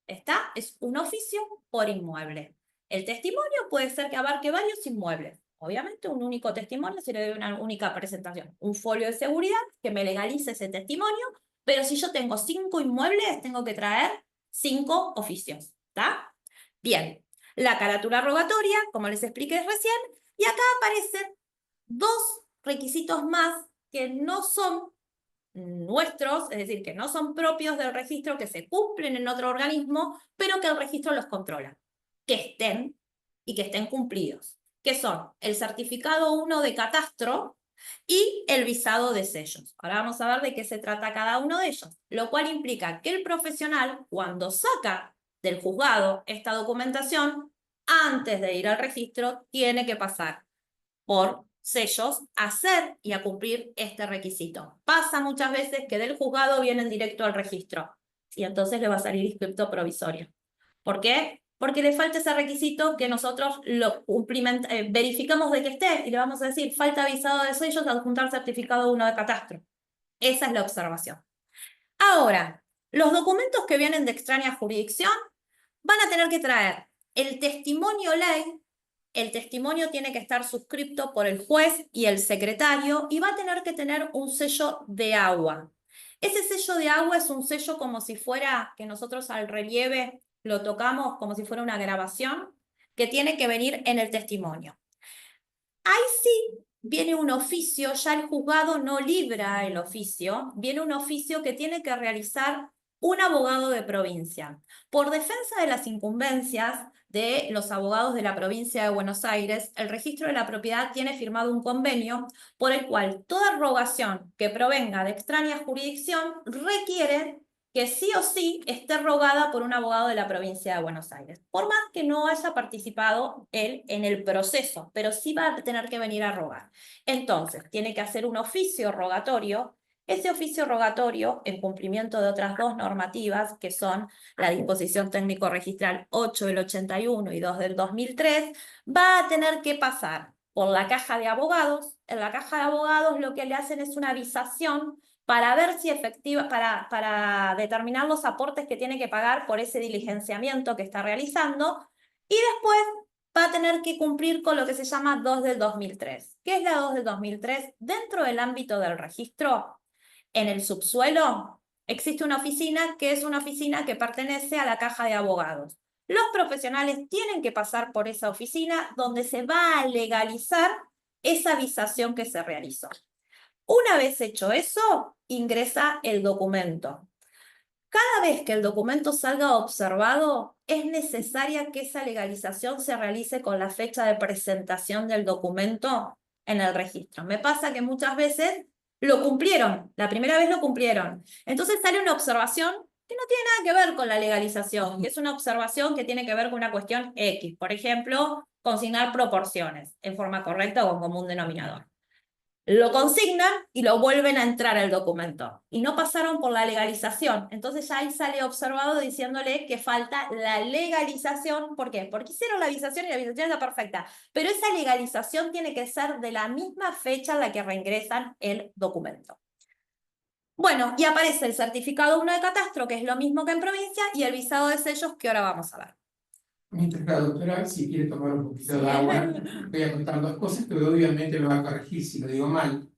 ¿Está? Es un oficio por inmueble. El testimonio puede ser que abarque varios inmuebles. Obviamente un único testimonio se le debe una única presentación. Un folio de seguridad que me legalice ese testimonio, pero si yo tengo 5 inmuebles, tengo que traer 5 oficios. ¿Está? Bien. La carátula rogatoria, como les expliqué recién, y acá aparecen 2 requisitos más que no son nuestros, es decir, que no son propios del registro, que se cumplen en otro organismo, pero que el registro los controla, que estén cumplidos, que son el certificado 1 de catastro y el visado de sellos. Ahora vamos a ver de qué se trata cada uno de ellos, lo cual implica que el profesional, cuando saca del juzgado esta documentación, antes de ir al registro, tiene que pasar por sellos, hacer y a cumplir este requisito. Pasa muchas veces que del juzgado vienen directo al registro y entonces le va a salir inscripto provisorio. ¿Por qué? Porque le falta ese requisito que nosotros lo verificamos de que esté y le vamos a decir, falta visado de sellos, adjuntar certificado 1 de catastro. Esa es la observación. Ahora, los documentos que vienen de extraña jurisdicción van a tener que traer el testimonio ley. El testimonio tiene que estar suscrito por el juez y el secretario y va a tener que tener un sello de agua. Ese sello de agua es un sello como si fuera, que nosotros al relieve lo tocamos como si fuera una grabación, que tiene que venir en el testimonio. Ahí sí viene un oficio, ya el juzgado no libra el oficio, viene un oficio que tiene que realizar un abogado de provincia. Por defensa de las incumbencias de los abogados de la provincia de Buenos Aires, el registro de la propiedad tiene firmado un convenio por el cual toda rogación que provenga de extraña jurisdicción requiere que sí o sí esté rogada por un abogado de la provincia de Buenos Aires. Por más que no haya participado él en el proceso, pero sí va a tener que venir a rogar. Entonces, tiene que hacer un oficio rogatorio. Ese oficio rogatorio, en cumplimiento de otras dos normativas, que son la disposición técnico registral 8 del 81 y 2 del 2003, va a tener que pasar por la caja de abogados. En la caja de abogados lo que le hacen es una avisación para ver si para determinar los aportes que tiene que pagar por ese diligenciamiento que está realizando, y después va a tener que cumplir con lo que se llama 2 del 2003. ¿Qué es la 2 del 2003? Dentro del ámbito del registro, en el subsuelo, existe una oficina que es una oficina que pertenece a la caja de abogados. Los profesionales tienen que pasar por esa oficina donde se va a legalizar esa avisación que se realizó. Una vez hecho eso, ingresa el documento. Cada vez que el documento salga observado, es necesaria que esa legalización se realice con la fecha de presentación del documento en el registro. Me pasa que muchas veces lo cumplieron, la primera vez lo cumplieron. Entonces sale una observación que no tiene nada que ver con la legalización, que es una observación que tiene que ver con una cuestión X. Por ejemplo, consignar proporciones en forma correcta o con común denominador. Lo consignan y lo vuelven a entrar al documento. Y no pasaron por la legalización. Entonces ya ahí sale observado diciéndole que falta la legalización. ¿Por qué? Porque hicieron la avisación y la avisación está perfecta. Pero esa legalización tiene que ser de la misma fecha en la que reingresan el documento. Bueno, y aparece el certificado 1 de catastro, que es lo mismo que en provincia, y el visado de sellos, que ahora vamos a ver. Mientras la doctora, si quiere tomar un poquito de agua, voy a contar dos cosas que obviamente me va a corregir si lo digo mal.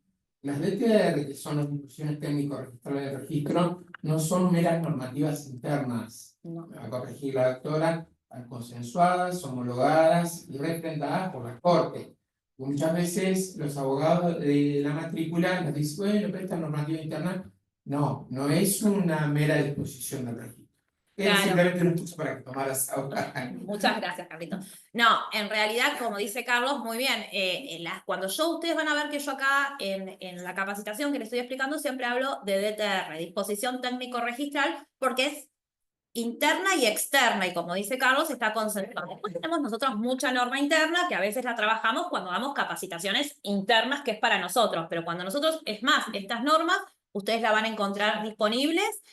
Las DTR, que son las instituciones técnicas registrales de registro, no son meras normativas internas. No. Me va a corregir la doctora, están consensuadas, homologadas y refrendadas por la Corte. Muchas veces los abogados de la matrícula nos dicen, bueno, pero esta normativa interna, no es una mera disposición del registro. Claro. Simplemente un punto para que tomaras agua. Muchas gracias, Carlitos. No, en realidad, como dice Carlos, muy bien, cuando ustedes van a ver que yo acá en la capacitación que les estoy explicando siempre hablo de DTR, disposición técnico registral, porque es interna y externa, y como dice Carlos, está concentrada. Después tenemos nosotros mucha norma interna, que a veces la trabajamos cuando damos capacitaciones internas, que es para nosotros, pero cuando nosotros, es más, estas normas, ustedes la van a encontrar disponibles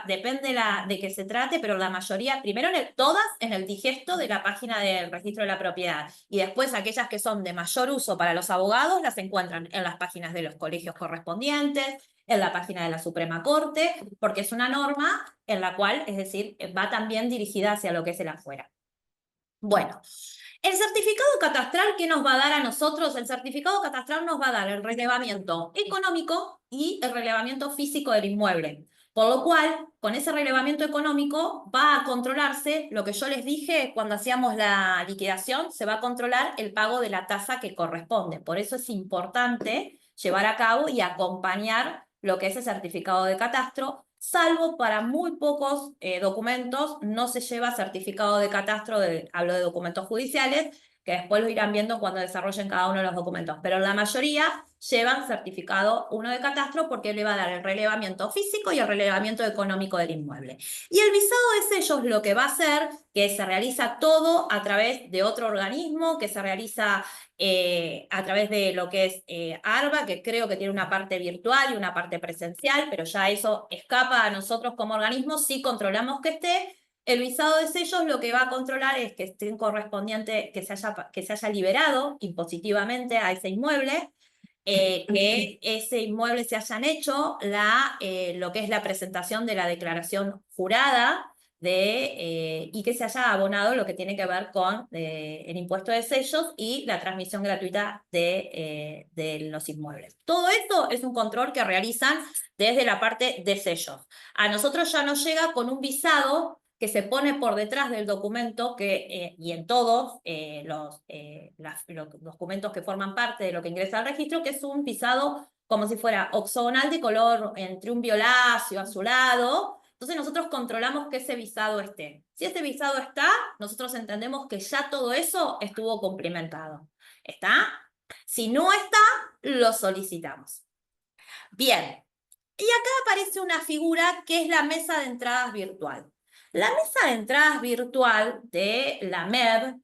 depende de qué se trate, pero la mayoría, primero todas en el digesto de la página del registro de la propiedad, y después aquellas que son de mayor uso para los abogados, las encuentran en las páginas de los colegios correspondientes, en la página de la Suprema Corte, porque es una norma en la cual, es decir, va también dirigida hacia lo que es el afuera. Bueno, el certificado catastral, ¿qué nos va a dar a nosotros? El certificado catastral nos va a dar el relevamiento económico y el relevamiento físico del inmueble. Por lo cual, con ese relevamiento económico va a controlarse lo que yo les dije cuando hacíamos la liquidación, se va a controlar el pago de la tasa que corresponde. Por eso es importante llevar a cabo y acompañar lo que es el certificado de catastro, salvo para muy pocos documentos no se lleva certificado de catastro, hablo de documentos judiciales, que después lo irán viendo cuando desarrollen cada uno de los documentos, pero la mayoría llevan certificado uno de catastro porque le va a dar el relevamiento físico y el relevamiento económico del inmueble. Y el visado de sellos lo que va a hacer, que se realiza todo a través de otro organismo, que se realiza a través de lo que es ARBA, que creo que tiene una parte virtual y una parte presencial, pero ya eso escapa a nosotros como organismo, si controlamos que esté. El visado de sellos lo que va a controlar es que esté correspondiente, que se haya liberado impositivamente a ese inmueble, que ese inmueble se hayan hecho lo que es la presentación de la declaración jurada y que se haya abonado lo que tiene que ver con el impuesto de sellos y la transmisión gratuita de los inmuebles. Todo esto es un control que realizan desde la parte de sellos. A nosotros ya nos llega con un visado que se pone por detrás del documento y en todos los documentos que forman parte de lo que ingresa al registro, que es un visado como si fuera oxogonal de color entre un violáceo, azulado. Entonces nosotros controlamos que ese visado esté. Si ese visado está, nosotros entendemos que ya todo eso estuvo cumplimentado. ¿Está? Si no está, lo solicitamos. Bien. Y acá aparece una figura que es la mesa de entradas virtual. La mesa de entradas virtual de la MEB,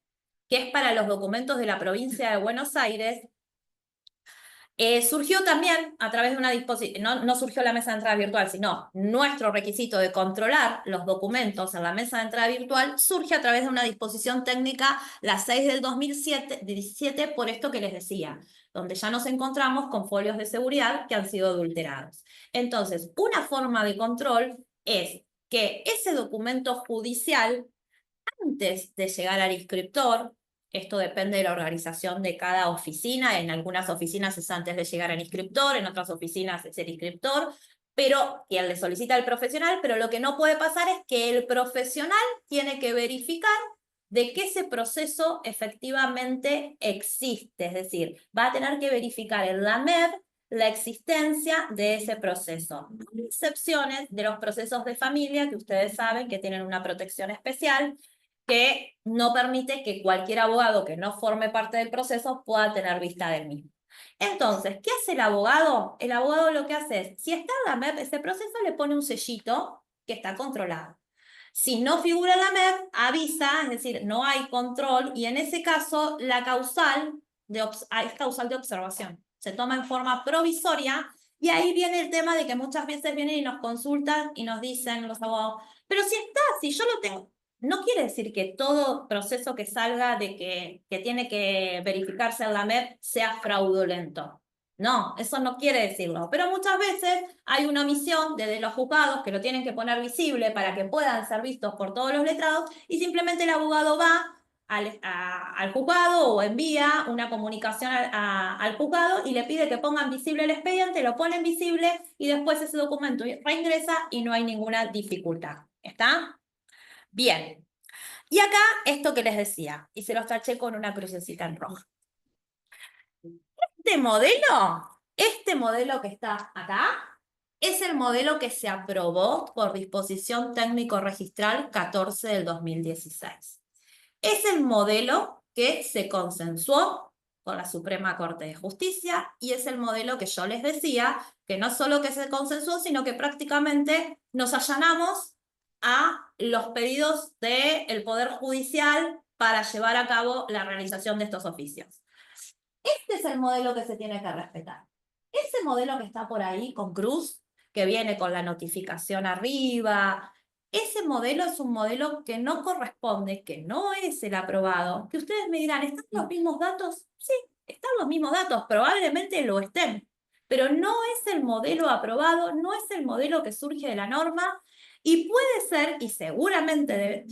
que es para los documentos de la provincia de Buenos Aires, surgió también a través de una disposición, no surgió la mesa de entrada virtual, sino nuestro requisito de controlar los documentos en la mesa de entrada virtual surge a través de una disposición técnica, la 6 del 2017, por esto que les decía, donde ya nos encontramos con folios de seguridad que han sido adulterados. Entonces, una forma de control es que ese documento judicial, antes de llegar al inscriptor, esto depende de la organización de cada oficina, en algunas oficinas es antes de llegar al inscriptor, en otras oficinas es el inscriptor, pero quien le solicita al profesional, pero lo que no puede pasar es que el profesional tiene que verificar de que ese proceso efectivamente existe, es decir, va a tener que verificar en la MEB la existencia de ese proceso. Hay excepciones de los procesos de familia que ustedes saben que tienen una protección especial, que no permite que cualquier abogado que no forme parte del proceso pueda tener vista del mismo. Entonces, ¿qué hace el abogado? El abogado lo que hace es, si está en la MEP ese proceso, le pone un sellito que está controlado. Si no figura en la MEP, avisa, es decir, no hay control, y en ese caso la causal es causal de observación. Se toma en forma provisoria, y ahí viene el tema de que muchas veces vienen y nos consultan y nos dicen los abogados, pero si está, si yo lo tengo. No quiere decir que todo proceso que salga de que tiene que verificarse en la MEP sea fraudulento. No, eso no quiere decirlo. Pero muchas veces hay una omisión desde los juzgados que lo tienen que poner visible para que puedan ser vistos por todos los letrados, y simplemente el abogado va al juzgado o envía una comunicación al juzgado y le pide que pongan visible el expediente, lo ponen visible y después ese documento reingresa y no hay ninguna dificultad. ¿Está? Bien, y acá esto que les decía, y se los taché con una crucecita en rojo. Este modelo que está acá, es el modelo que se aprobó por disposición técnico registral 14 del 2016. Es el modelo que se consensuó con la Suprema Corte de Justicia y es el modelo que yo les decía, que no solo que se consensuó, sino que prácticamente nos allanamos a los pedidos del Poder Judicial para llevar a cabo la realización de estos oficios. Este es el modelo que se tiene que respetar. Ese modelo que está por ahí con cruz, que viene con la notificación arriba, ese modelo es un modelo que no corresponde, que no es el aprobado, que ustedes me dirán, ¿están los mismos datos? Sí, están los mismos datos, probablemente lo estén, pero no es el modelo aprobado, no es el modelo que surge de la norma, y puede ser, y seguramente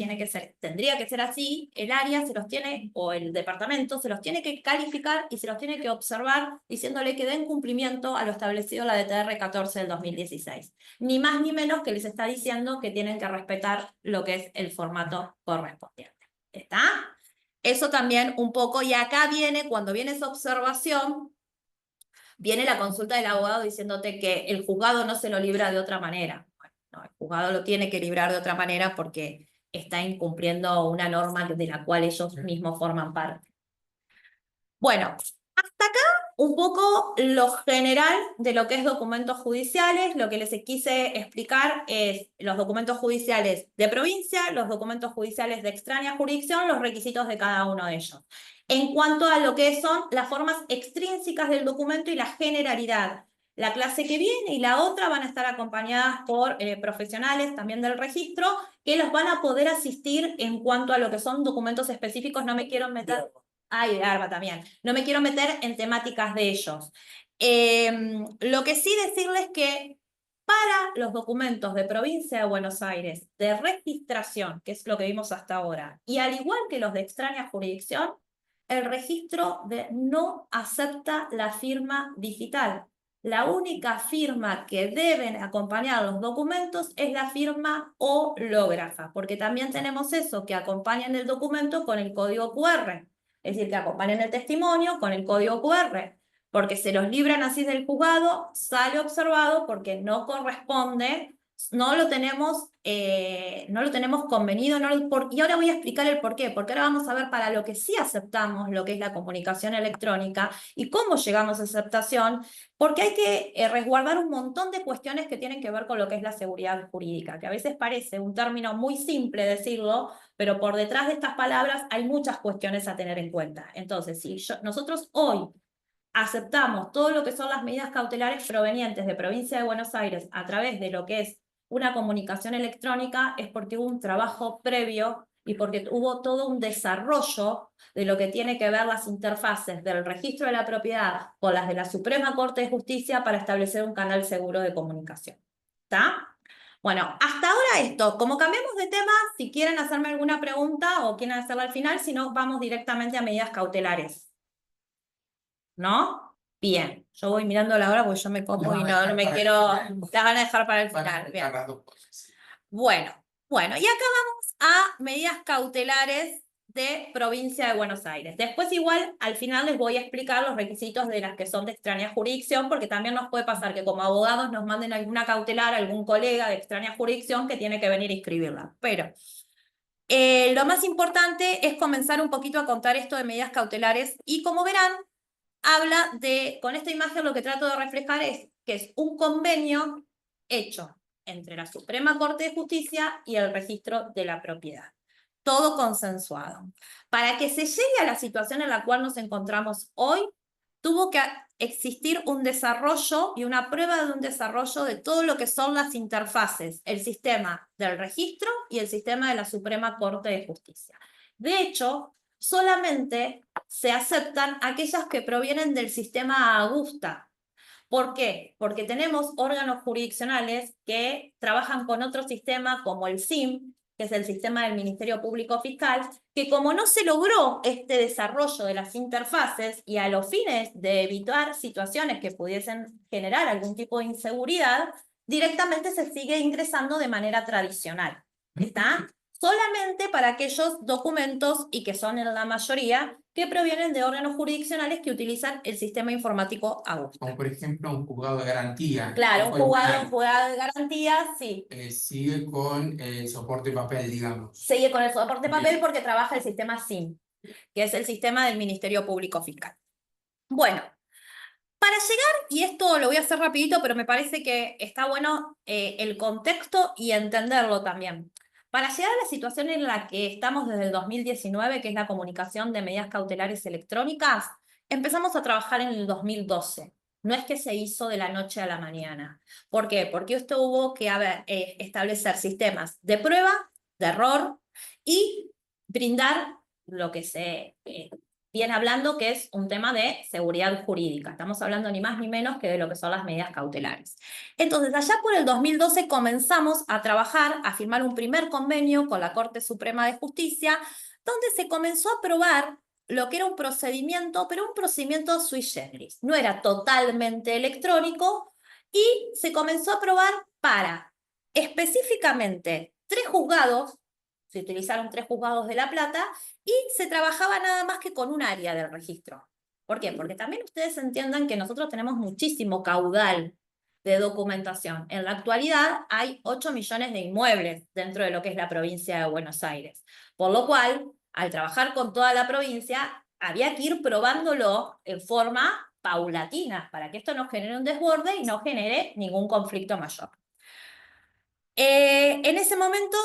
tendría que ser así, el área se los tiene, o el departamento se los tiene que calificar y se los tiene que observar diciéndole que den cumplimiento a lo establecido en la DTR 14 del 2016. Ni más ni menos que les está diciendo que tienen que respetar lo que es el formato correspondiente. ¿Está? Eso también un poco, y acá viene, cuando viene esa observación, Viene la consulta del abogado diciéndote que el juzgado no se lo libra de otra manera. Bueno, no, el juzgado lo tiene que librar de otra manera porque está incumpliendo una norma de la cual ellos mismos forman parte. Bueno, hasta acá un poco lo general de lo que es documentos judiciales. Lo que les quise explicar es los documentos judiciales de provincia, los documentos judiciales de extraña jurisdicción, los requisitos de cada uno de ellos. En cuanto a lo que son las formas extrínsecas del documento y la generalidad, la clase que viene y la otra van a estar acompañadas por profesionales también del registro que los van a poder asistir en cuanto a lo que son documentos específicos. No me quiero meter... Ay, de ARBA también. No me quiero meter en temáticas de ellos. Lo que sí decirles que para los documentos de Provincia de Buenos Aires de registración, que es lo que vimos hasta ahora, y al igual que los de extraña jurisdicción, el registro no acepta la firma digital. La única firma que deben acompañar los documentos es la firma hológrafa, porque también tenemos eso, que acompañan el documento con el código QR. Es decir, que acompañen el testimonio con el código QR, porque se los libran así del juzgado, sale observado porque no corresponde, no lo tenemos convenido, y ahora voy a explicar el por qué, porque ahora vamos a ver para lo que sí aceptamos, lo que es la comunicación electrónica y cómo llegamos a esa aceptación, porque hay que resguardar un montón de cuestiones que tienen que ver con lo que es la seguridad jurídica, que a veces parece un término muy simple decirlo, pero por detrás de estas palabras hay muchas cuestiones a tener en cuenta. Entonces, si nosotros hoy aceptamos todo lo que son las medidas cautelares provenientes de Provincia de Buenos Aires a través de lo que es una comunicación electrónica, es porque hubo un trabajo previo y porque hubo todo un desarrollo de lo que tiene que ver las interfaces del registro de la propiedad con las de la Suprema Corte de Justicia para establecer un canal seguro de comunicación. ¿Está? Bueno, hasta ahora esto. Como cambiamos de tema, si quieren hacerme alguna pregunta o quieren hacerla al final, si no, vamos directamente a medidas cautelares. ¿No? Bien. Yo voy mirando la hora porque yo me cojo y no me quiero... Las van a dejar para el final. Bien. Bueno, y acá vamos a medidas cautelares de Provincia de Buenos Aires. Después igual, al final les voy a explicar los requisitos de las que son de extraña jurisdicción, porque también nos puede pasar que como abogados nos manden alguna cautelar a algún colega de extraña jurisdicción que tiene que venir a inscribirla. Pero lo más importante es comenzar un poquito a contar esto de medidas cautelares y como verán, habla de, con esta imagen lo que trato de reflejar es que es un convenio hecho entre la Suprema Corte de Justicia y el registro de la propiedad. Todo consensuado. Para que se llegue a la situación en la cual nos encontramos hoy, tuvo que existir un desarrollo y una prueba de un desarrollo de todo lo que son las interfaces, el sistema del registro y el sistema de la Suprema Corte de Justicia. De hecho, solamente se aceptan aquellas que provienen del sistema Augusta. ¿Por qué? Porque tenemos órganos jurisdiccionales que trabajan con otro sistema como el SIM, que es el sistema del Ministerio Público Fiscal, que como no se logró este desarrollo de las interfaces y a los fines de evitar situaciones que pudiesen generar algún tipo de inseguridad, directamente se sigue ingresando de manera tradicional. ¿Está? Solamente para aquellos documentos, y que son en la mayoría, que provienen de órganos jurisdiccionales que utilizan el sistema informático Augusta. Como por ejemplo un juzgado de garantía. Claro, un juzgado de garantía, sí. Sigue con el soporte papel, digamos. Sigue con el soporte papel porque trabaja el sistema SIM, que es el sistema del Ministerio Público Fiscal. Bueno, para llegar, y esto lo voy a hacer rapidito, pero me parece que está bueno el contexto y entenderlo también. Para llegar a la situación en la que estamos desde el 2019, que es la comunicación de medidas cautelares electrónicas, empezamos a trabajar en el 2012. No es que se hizo de la noche a la mañana. ¿Por qué? Porque esto hubo que establecer sistemas de prueba, de error y brindar lo que se viene hablando, que es un tema de seguridad jurídica. Estamos hablando ni más ni menos que de lo que son las medidas cautelares. Entonces, allá por el 2012 comenzamos a trabajar, a firmar un primer convenio con la Corte Suprema de Justicia, donde se comenzó a probar lo que era un procedimiento, pero un procedimiento sui generis. No era totalmente electrónico y se comenzó a probar para específicamente 3 juzgados, se utilizaron 3 juzgados de La Plata, y se trabajaba nada más que con un área del registro. ¿Por qué? Porque también ustedes entiendan que nosotros tenemos muchísimo caudal de documentación. En la actualidad hay 8 millones de inmuebles dentro de lo que es la provincia de Buenos Aires. Por lo cual, al trabajar con toda la provincia, había que ir probándolo en forma paulatina para que esto no genere un desborde y no genere ningún conflicto mayor. En ese momento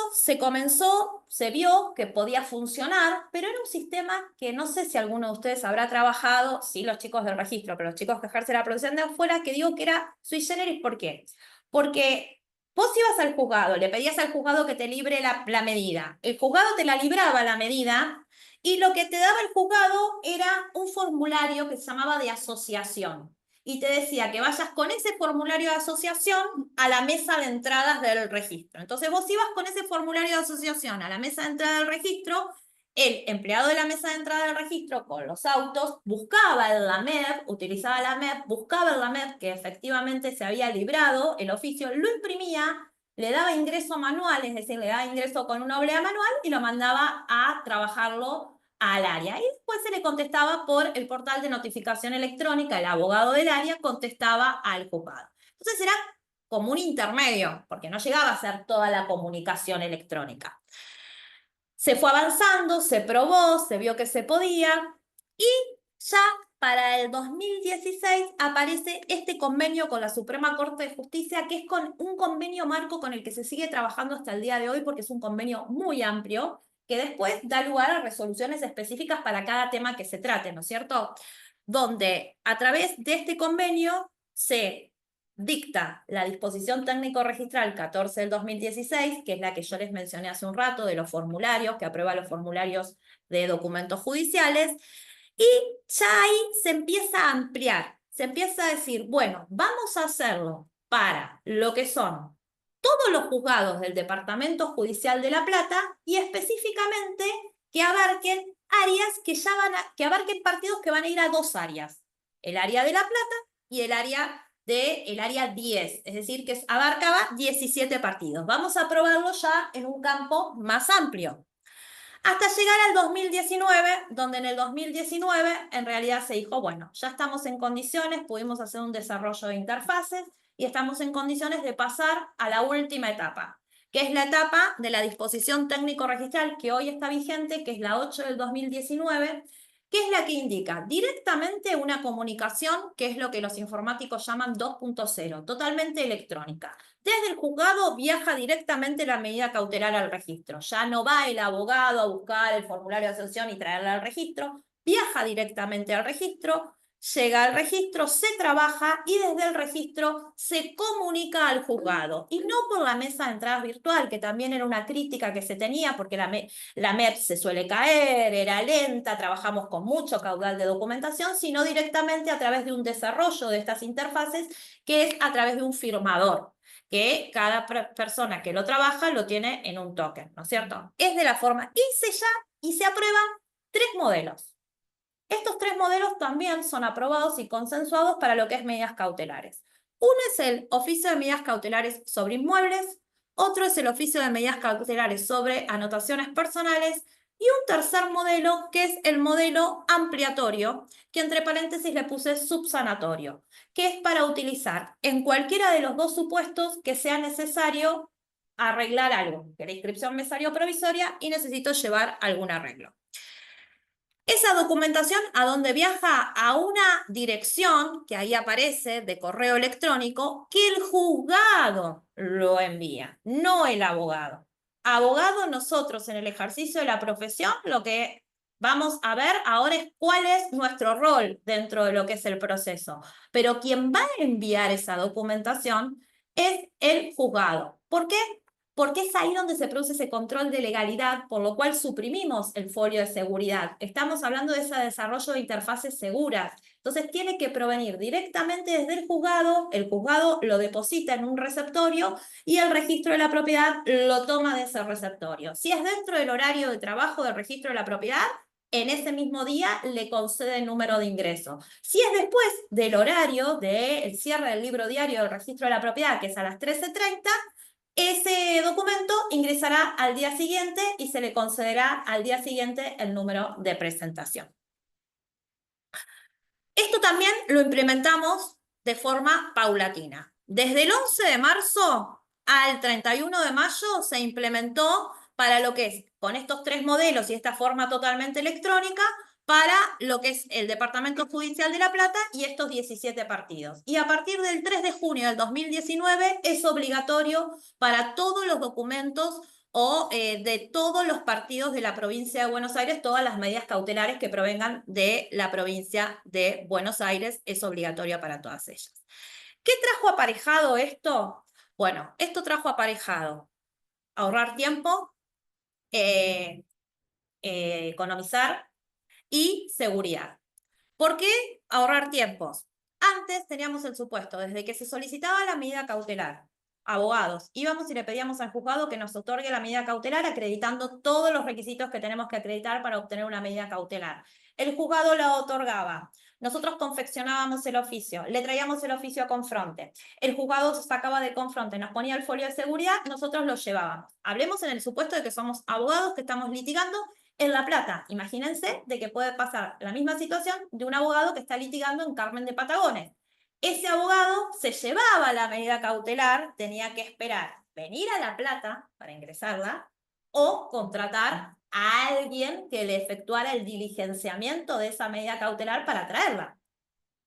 se vio que podía funcionar, pero era un sistema que no sé si alguno de ustedes habrá trabajado, sí los chicos del registro, pero los chicos que ejercen la profesión de afuera, que digo que era sui generis, ¿por qué? Porque vos ibas al juzgado, le pedías al juzgado que te libre la medida, el juzgado te la libraba la medida, y lo que te daba el juzgado era un formulario que se llamaba de asociación. Y te decía que vayas con ese formulario de asociación a la mesa de entradas del registro. Entonces vos ibas con ese formulario de asociación a la mesa de entrada del registro, el empleado de la mesa de entrada del registro con los autos buscaba el LAMEP, utilizaba la MEP, buscaba el LAMEP que efectivamente se había librado, el oficio lo imprimía, le daba ingreso manual, es decir, le daba ingreso con una oblea manual y lo mandaba a trabajarlo al área. Y después se le contestaba por el portal de notificación electrónica, el abogado del área contestaba al juzgado. Entonces era como un intermedio, porque no llegaba a ser toda la comunicación electrónica. Se fue avanzando, se probó, se vio que se podía, y ya para el 2016 aparece este convenio con la Suprema Corte de Justicia, que es un convenio marco con el que se sigue trabajando hasta el día de hoy, porque es un convenio muy amplio, que después da lugar a resoluciones específicas para cada tema que se trate, ¿no es cierto? Donde a través de este convenio se dicta la disposición técnico-registral 14 del 2016, que es la que yo les mencioné hace un rato, de los formularios, que aprueba los formularios de documentos judiciales, y ya ahí se empieza a ampliar, se empieza a decir, bueno, vamos a hacerlo para lo que son todos los juzgados del Departamento Judicial de La Plata y específicamente que abarquen áreas que abarquen partidos que van a ir a 2 áreas, el área de La Plata y el área del área 10, es decir, que abarcaba 17 partidos. Vamos a probarlo ya en un campo más amplio. Hasta llegar al 2019, donde en el 2019 en realidad se dijo, bueno, ya estamos en condiciones, pudimos hacer un desarrollo de interfaces y estamos en condiciones de pasar a la última etapa, que es la etapa de la disposición técnico-registral que hoy está vigente, que es la 8 del 2019, que es la que indica directamente una comunicación, que es lo que los informáticos llaman 2.0, totalmente electrónica. Desde el juzgado viaja directamente la medida cautelar al registro. Ya no va el abogado a buscar el formulario de asociación y traerla al registro. Viaja directamente al registro, llega al registro, se trabaja y desde el registro se comunica al juzgado. Y no por la mesa de entradas virtual, que también era una crítica que se tenía porque la MEP se suele caer, era lenta, trabajamos con mucho caudal de documentación, sino directamente a través de un desarrollo de estas interfaces, que es a través de un firmador, que cada persona que lo trabaja lo tiene en un token, ¿no es cierto? Es de la forma, y se aprueban 3 modelos. Estos 3 modelos también son aprobados y consensuados para lo que es medidas cautelares. Uno es el oficio de medidas cautelares sobre inmuebles, otro es el oficio de medidas cautelares sobre anotaciones personales, y un tercer modelo que es el modelo ampliatorio, que entre paréntesis le puse subsanatorio, que es para utilizar en cualquiera de los 2 supuestos que sea necesario arreglar algo, que la inscripción me salió provisoria y necesito llevar algún arreglo. Esa documentación, ¿a dónde viaja? A una dirección que ahí aparece de correo electrónico que el juzgado lo envía, no el abogado. Abogado, nosotros en el ejercicio de la profesión, lo que vamos a ver ahora es cuál es nuestro rol dentro de lo que es el proceso. Pero quien va a enviar esa documentación es el juzgado. ¿Por qué? Porque es ahí donde se produce ese control de legalidad, por lo cual suprimimos el folio de seguridad. Estamos hablando de ese desarrollo de interfaces seguras. Entonces tiene que provenir directamente desde el juzgado lo deposita en un receptorio y el registro de la propiedad lo toma de ese receptorio. Si es dentro del horario de trabajo del registro de la propiedad, en ese mismo día le concede el número de ingreso. Si es después del horario del cierre del libro diario del registro de la propiedad, que es a las 13:30, ese documento ingresará al día siguiente y se le concederá al día siguiente el número de presentación. Esto también lo implementamos de forma paulatina. Desde el 11 de marzo al 31 de mayo se implementó para lo que es, con estos 3 modelos y esta forma totalmente electrónica, para lo que es el Departamento Judicial de La Plata y estos 17 partidos. Y a partir del 3 de junio del 2019 es obligatorio para todos los documentos o de todos los partidos de la provincia de Buenos Aires, todas las medidas cautelares que provengan de la provincia de Buenos Aires, es obligatoria para todas ellas. ¿Qué trajo aparejado esto? Bueno, esto trajo aparejado ahorrar tiempo, economizar y seguridad. ¿Por qué ahorrar tiempos? Antes teníamos el supuesto, desde que se solicitaba la medida cautelar, abogados, íbamos y le pedíamos al juzgado que nos otorgue la medida cautelar acreditando todos los requisitos que tenemos que acreditar para obtener una medida cautelar. El juzgado la otorgaba. Nosotros confeccionábamos el oficio, le traíamos el oficio a Confronte. El juzgado sacaba de Confronte, nos ponía el folio de seguridad, nosotros lo llevábamos. Hablemos en el supuesto de que somos abogados que estamos litigando en La Plata. Imagínense de que puede pasar la misma situación de un abogado que está litigando en Carmen de Patagones. Ese abogado se llevaba la medida cautelar, tenía que esperar venir a La Plata para ingresarla o contratar a alguien que le efectuara el diligenciamiento de esa medida cautelar para traerla.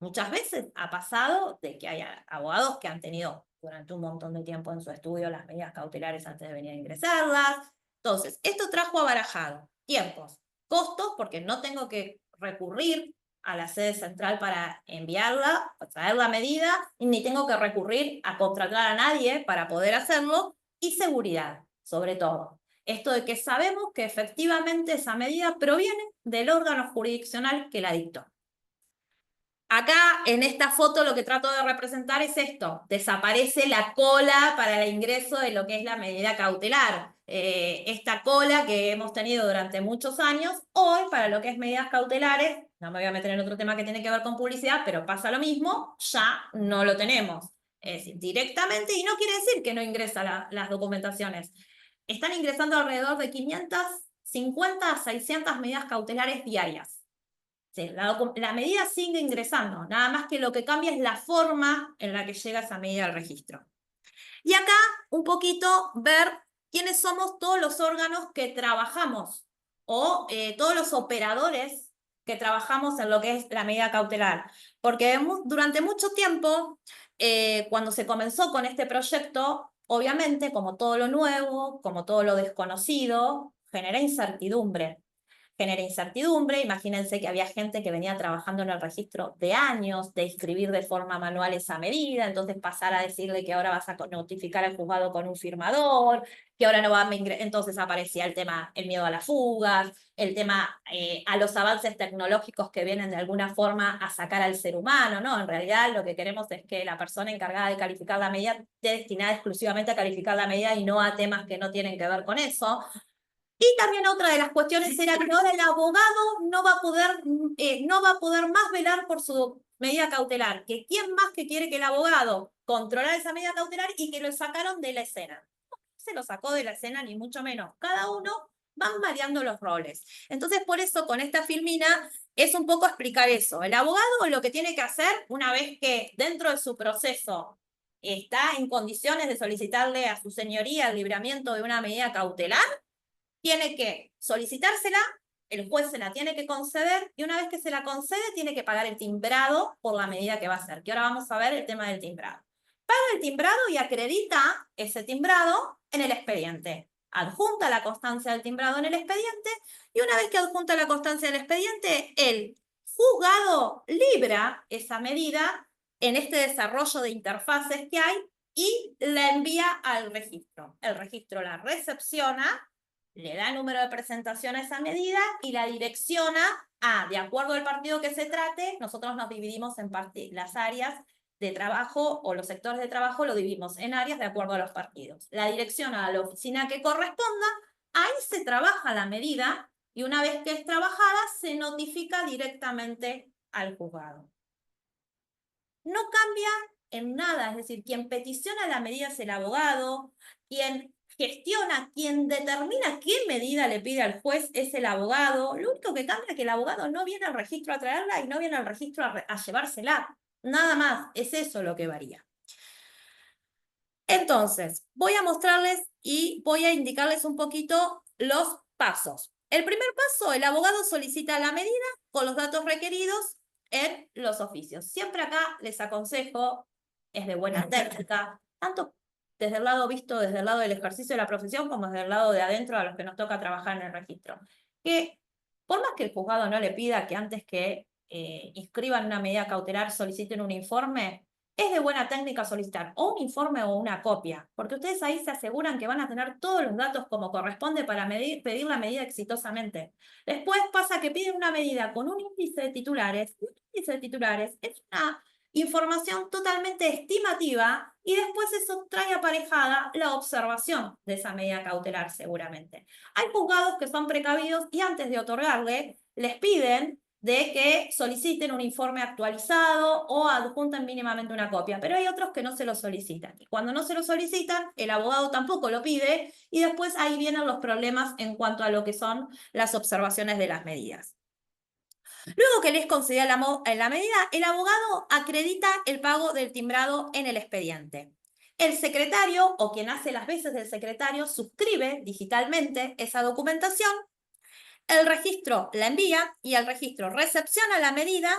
Muchas veces ha pasado de que hay abogados que han tenido durante un montón de tiempo en su estudio las medidas cautelares antes de venir a ingresarlas. Entonces, esto trajo abarajado tiempos, costos, porque no tengo que recurrir a la sede central para enviarla, para traer la medida, ni tengo que recurrir a contratar a nadie para poder hacerlo, y seguridad, sobre todo. Esto de que sabemos que efectivamente esa medida proviene del órgano jurisdiccional que la dictó. Acá, en esta foto, lo que trato de representar es esto. Desaparece la cola para el ingreso de lo que es la medida cautelar. Esta cola que hemos tenido durante muchos años, hoy, para lo que es medidas cautelares, no me voy a meter en otro tema que tiene que ver con publicidad, pero pasa lo mismo, ya no lo tenemos. Es decir, directamente, y no quiere decir que no ingresa las documentaciones. Están ingresando alrededor de 550 a 600 medidas cautelares diarias. Sí, la medida sigue ingresando, nada más que lo que cambia es la forma en la que llega esa medida al registro. Y acá un poquito ver quiénes somos todos los órganos que trabajamos o todos los operadores que trabajamos en lo que es la medida cautelar. Porque durante mucho tiempo, cuando se comenzó con este proyecto, obviamente, como todo lo nuevo, como todo lo desconocido, genera incertidumbre. Imagínense que había gente que venía trabajando en el registro de años, de inscribir de forma manual esa medida, entonces pasar a decirle que ahora vas a notificar al juzgado con un firmador, que ahora no va a ingresar, entonces aparecía el tema, el miedo a las fugas, el tema a los avances tecnológicos que vienen de alguna forma a sacar al ser humano, ¿no? En realidad lo que queremos es que la persona encargada de calificar la medida esté destinada exclusivamente a calificar la medida y no a temas que no tienen que ver con eso. Y también otra de las cuestiones era que ahora el abogado no va a poder más velar por su medida cautelar. Que quién más que quiere que el abogado controlar esa medida cautelar y que lo sacaron de la escena. No se lo sacó de la escena, ni mucho menos. Cada uno van variando los roles. Entonces, por eso, con esta filmina, es un poco explicar eso. El abogado lo que tiene que hacer, una vez que dentro de su proceso está en condiciones de solicitarle a su señoría el libramiento de una medida cautelar, tiene que solicitársela, el juez se la tiene que conceder y una vez que se la concede tiene que pagar el timbrado por la medida que va a hacer, que ahora vamos a ver el tema del timbrado. Paga el timbrado y acredita ese timbrado en el expediente. Adjunta la constancia del timbrado en el expediente y una vez que adjunta la constancia del expediente, el juzgado libra esa medida en este desarrollo de interfaces que hay y la envía al registro. El registro la recepciona, le da el número de presentación a esa medida y la direcciona de acuerdo al partido que se trate, nosotros nos dividimos en las áreas de trabajo o los sectores de trabajo lo dividimos en áreas de acuerdo a los partidos. La direcciona a la oficina que corresponda, ahí se trabaja la medida y una vez que es trabajada se notifica directamente al juzgado. No cambia en nada, es decir, quien peticiona la medida es el abogado, quien gestiona, quien determina qué medida le pide al juez es el abogado. Lo único que cambia es que el abogado no viene al registro a traerla y no viene al registro a llevársela. Nada más, es eso lo que varía. Entonces, voy a mostrarles y voy a indicarles un poquito los pasos. El primer paso, el abogado solicita la medida con los datos requeridos en los oficios. Siempre acá les aconsejo, es de buena técnica, tanto desde el lado visto, desde el lado del ejercicio de la profesión, como desde el lado de adentro a los que nos toca trabajar en el registro. Que por más que el juzgado no le pida que antes que inscriban una medida cautelar soliciten un informe, es de buena técnica solicitar o un informe o una copia, porque ustedes ahí se aseguran que van a tener todos los datos como corresponde para pedir la medida exitosamente. Después pasa que piden una medida con un índice de titulares. Un índice de titulares es una información totalmente estimativa y después eso trae aparejada la observación de esa medida cautelar seguramente. Hay juzgados que son precavidos y antes de otorgarle les piden de que soliciten un informe actualizado o adjunten mínimamente una copia, pero hay otros que no se lo solicitan. Y cuando no se lo solicitan, el abogado tampoco lo pide y después ahí vienen los problemas en cuanto a lo que son las observaciones de las medidas. Luego que les concedía la medida, el abogado acredita el pago del timbrado en el expediente. El secretario o quien hace las veces del secretario suscribe digitalmente esa documentación. El registro la envía y el registro recepciona la medida,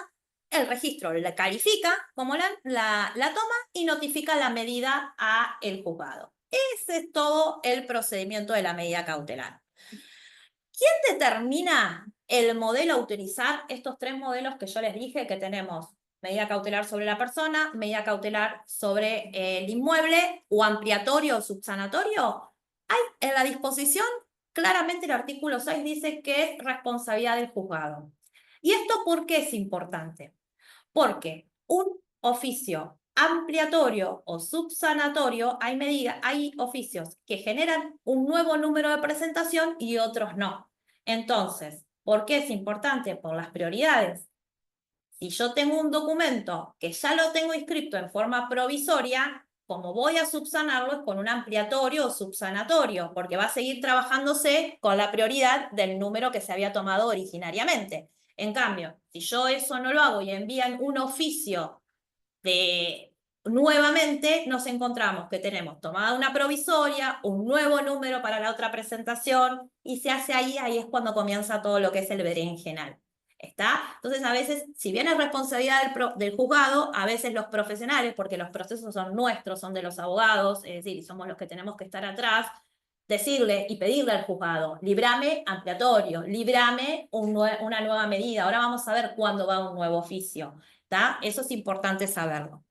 el registro la califica como la toma y notifica la medida a el juzgado. Ese es todo el procedimiento de la medida cautelar. ¿Quién determina el modelo a utilizar? Estos tres modelos que yo les dije que tenemos: medida cautelar sobre la persona, medida cautelar sobre el inmueble o ampliatorio o subsanatorio. Hay en la disposición, claramente el artículo 6 dice que es responsabilidad del juzgado. ¿Y esto por qué es importante? Porque un oficio ampliatorio o subsanatorio, hay oficios que generan un nuevo número de presentación y otros no. Entonces, ¿por qué es importante? Por las prioridades. Si yo tengo un documento que ya lo tengo inscrito en forma provisoria, como voy a subsanarlo es con un ampliatorio o subsanatorio, porque va a seguir trabajándose con la prioridad del número que se había tomado originariamente. En cambio, si yo eso no lo hago y envían un oficio nuevamente, nos encontramos que tenemos tomada una provisoria, un nuevo número para la otra presentación, y se hace ahí es cuando comienza todo lo que es el berenjenal. ¿Está? Entonces, a veces, si bien es responsabilidad del juzgado, a veces los profesionales, porque los procesos son nuestros, son de los abogados, es decir, somos los que tenemos que estar atrás, decirle y pedirle al juzgado: librame ampliatorio, librame una nueva medida. Ahora vamos a ver cuándo va un nuevo oficio. ¿Está? Eso es importante saberlo.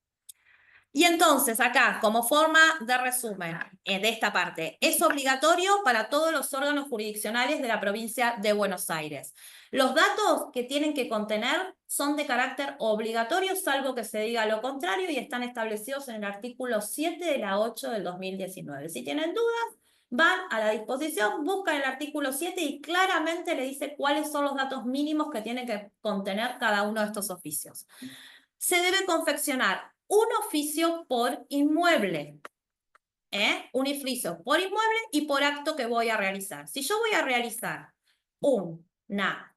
Y entonces acá, como forma de resumen de esta parte, es obligatorio para todos los órganos jurisdiccionales de la provincia de Buenos Aires. Los datos que tienen que contener son de carácter obligatorio, salvo que se diga lo contrario, y están establecidos en el artículo 7 de la 8 del 2019. Si tienen dudas, van a la disposición, buscan el artículo 7 y claramente le dice cuáles son los datos mínimos que tiene que contener cada uno de estos oficios. Se debe confeccionar un oficio por inmueble. Un oficio por inmueble y por acto que voy a realizar. Si yo voy a realizar una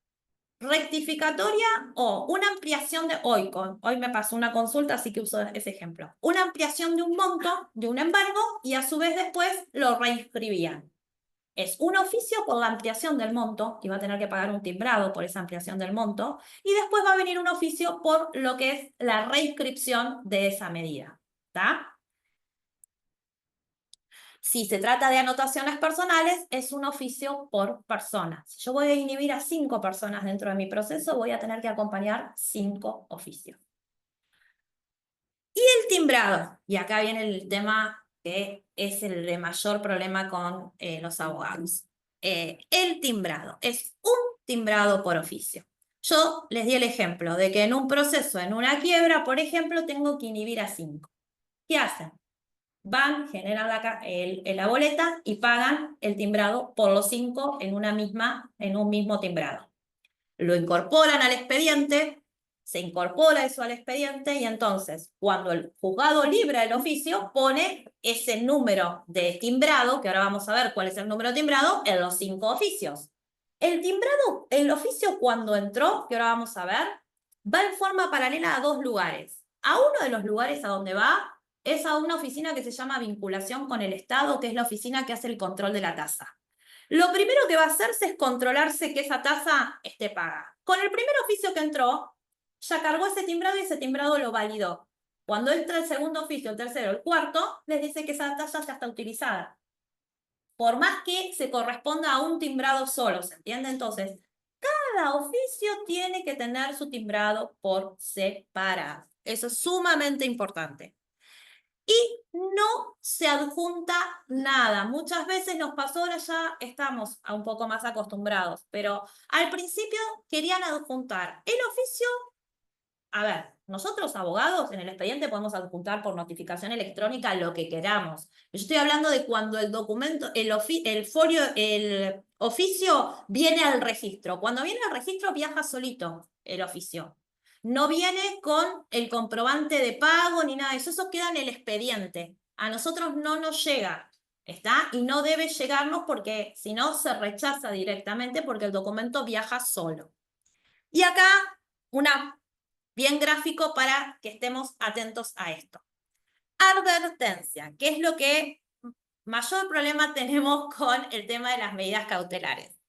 rectificatoria o una ampliación de hoy me pasó una consulta, así que uso ese ejemplo. Una ampliación de un monto, de un embargo, y a su vez después lo reinscribían. Es un oficio por la ampliación del monto, y va a tener que pagar un timbrado por esa ampliación del monto, y después va a venir un oficio por lo que es la reinscripción de esa medida. ¿Está? Si se trata de anotaciones personales, es un oficio por persona. Si yo voy a inhibir a 5 personas dentro de mi proceso, voy a tener que acompañar 5 oficios. Y el timbrado, y acá viene el tema que es el de mayor problema con los abogados. El timbrado es un timbrado por oficio. Yo les di el ejemplo de que en un proceso, en una quiebra, por ejemplo, tengo que inhibir a 5. ¿Qué hacen? Van, generan la boleta y pagan el timbrado por los 5 en un mismo timbrado. Lo incorporan al expediente, se incorpora eso al expediente y entonces cuando el juzgado libra el oficio pone ese número de timbrado, que ahora vamos a ver cuál es el número timbrado, en los 5 oficios. El timbrado, el oficio cuando entró, que ahora vamos a ver, va en forma paralela a 2 lugares. A uno de los lugares a donde va es a una oficina que se llama vinculación con el Estado, que es la oficina que hace el control de la tasa. Lo primero que va a hacerse es controlarse que esa tasa esté paga. Con el primer oficio que entró, ya cargó ese timbrado y ese timbrado lo validó. Cuando entra el segundo oficio, el tercero, el cuarto, les dice que esa tasa ya está utilizada. Por más que se corresponda a un timbrado solo, ¿se entiende? Entonces, cada oficio tiene que tener su timbrado por separado. Eso es sumamente importante. Y no se adjunta nada. Muchas veces nos pasó, ahora ya estamos un poco más acostumbrados, pero al principio querían adjuntar el oficio. A ver, nosotros abogados en el expediente podemos adjuntar por notificación electrónica lo que queramos. Yo estoy hablando de cuando el documento, el oficio viene al registro. Cuando viene al registro viaja solito el oficio. No viene con el comprobante de pago ni nada de eso. Eso queda en el expediente. A nosotros no nos llega, ¿está? Y no debe llegarnos porque si no se rechaza directamente porque el documento viaja solo. Y acá una bien gráfico para que estemos atentos a esto. Advertencia, ¿qué es lo que mayor problema tenemos con el tema de las medidas cautelares?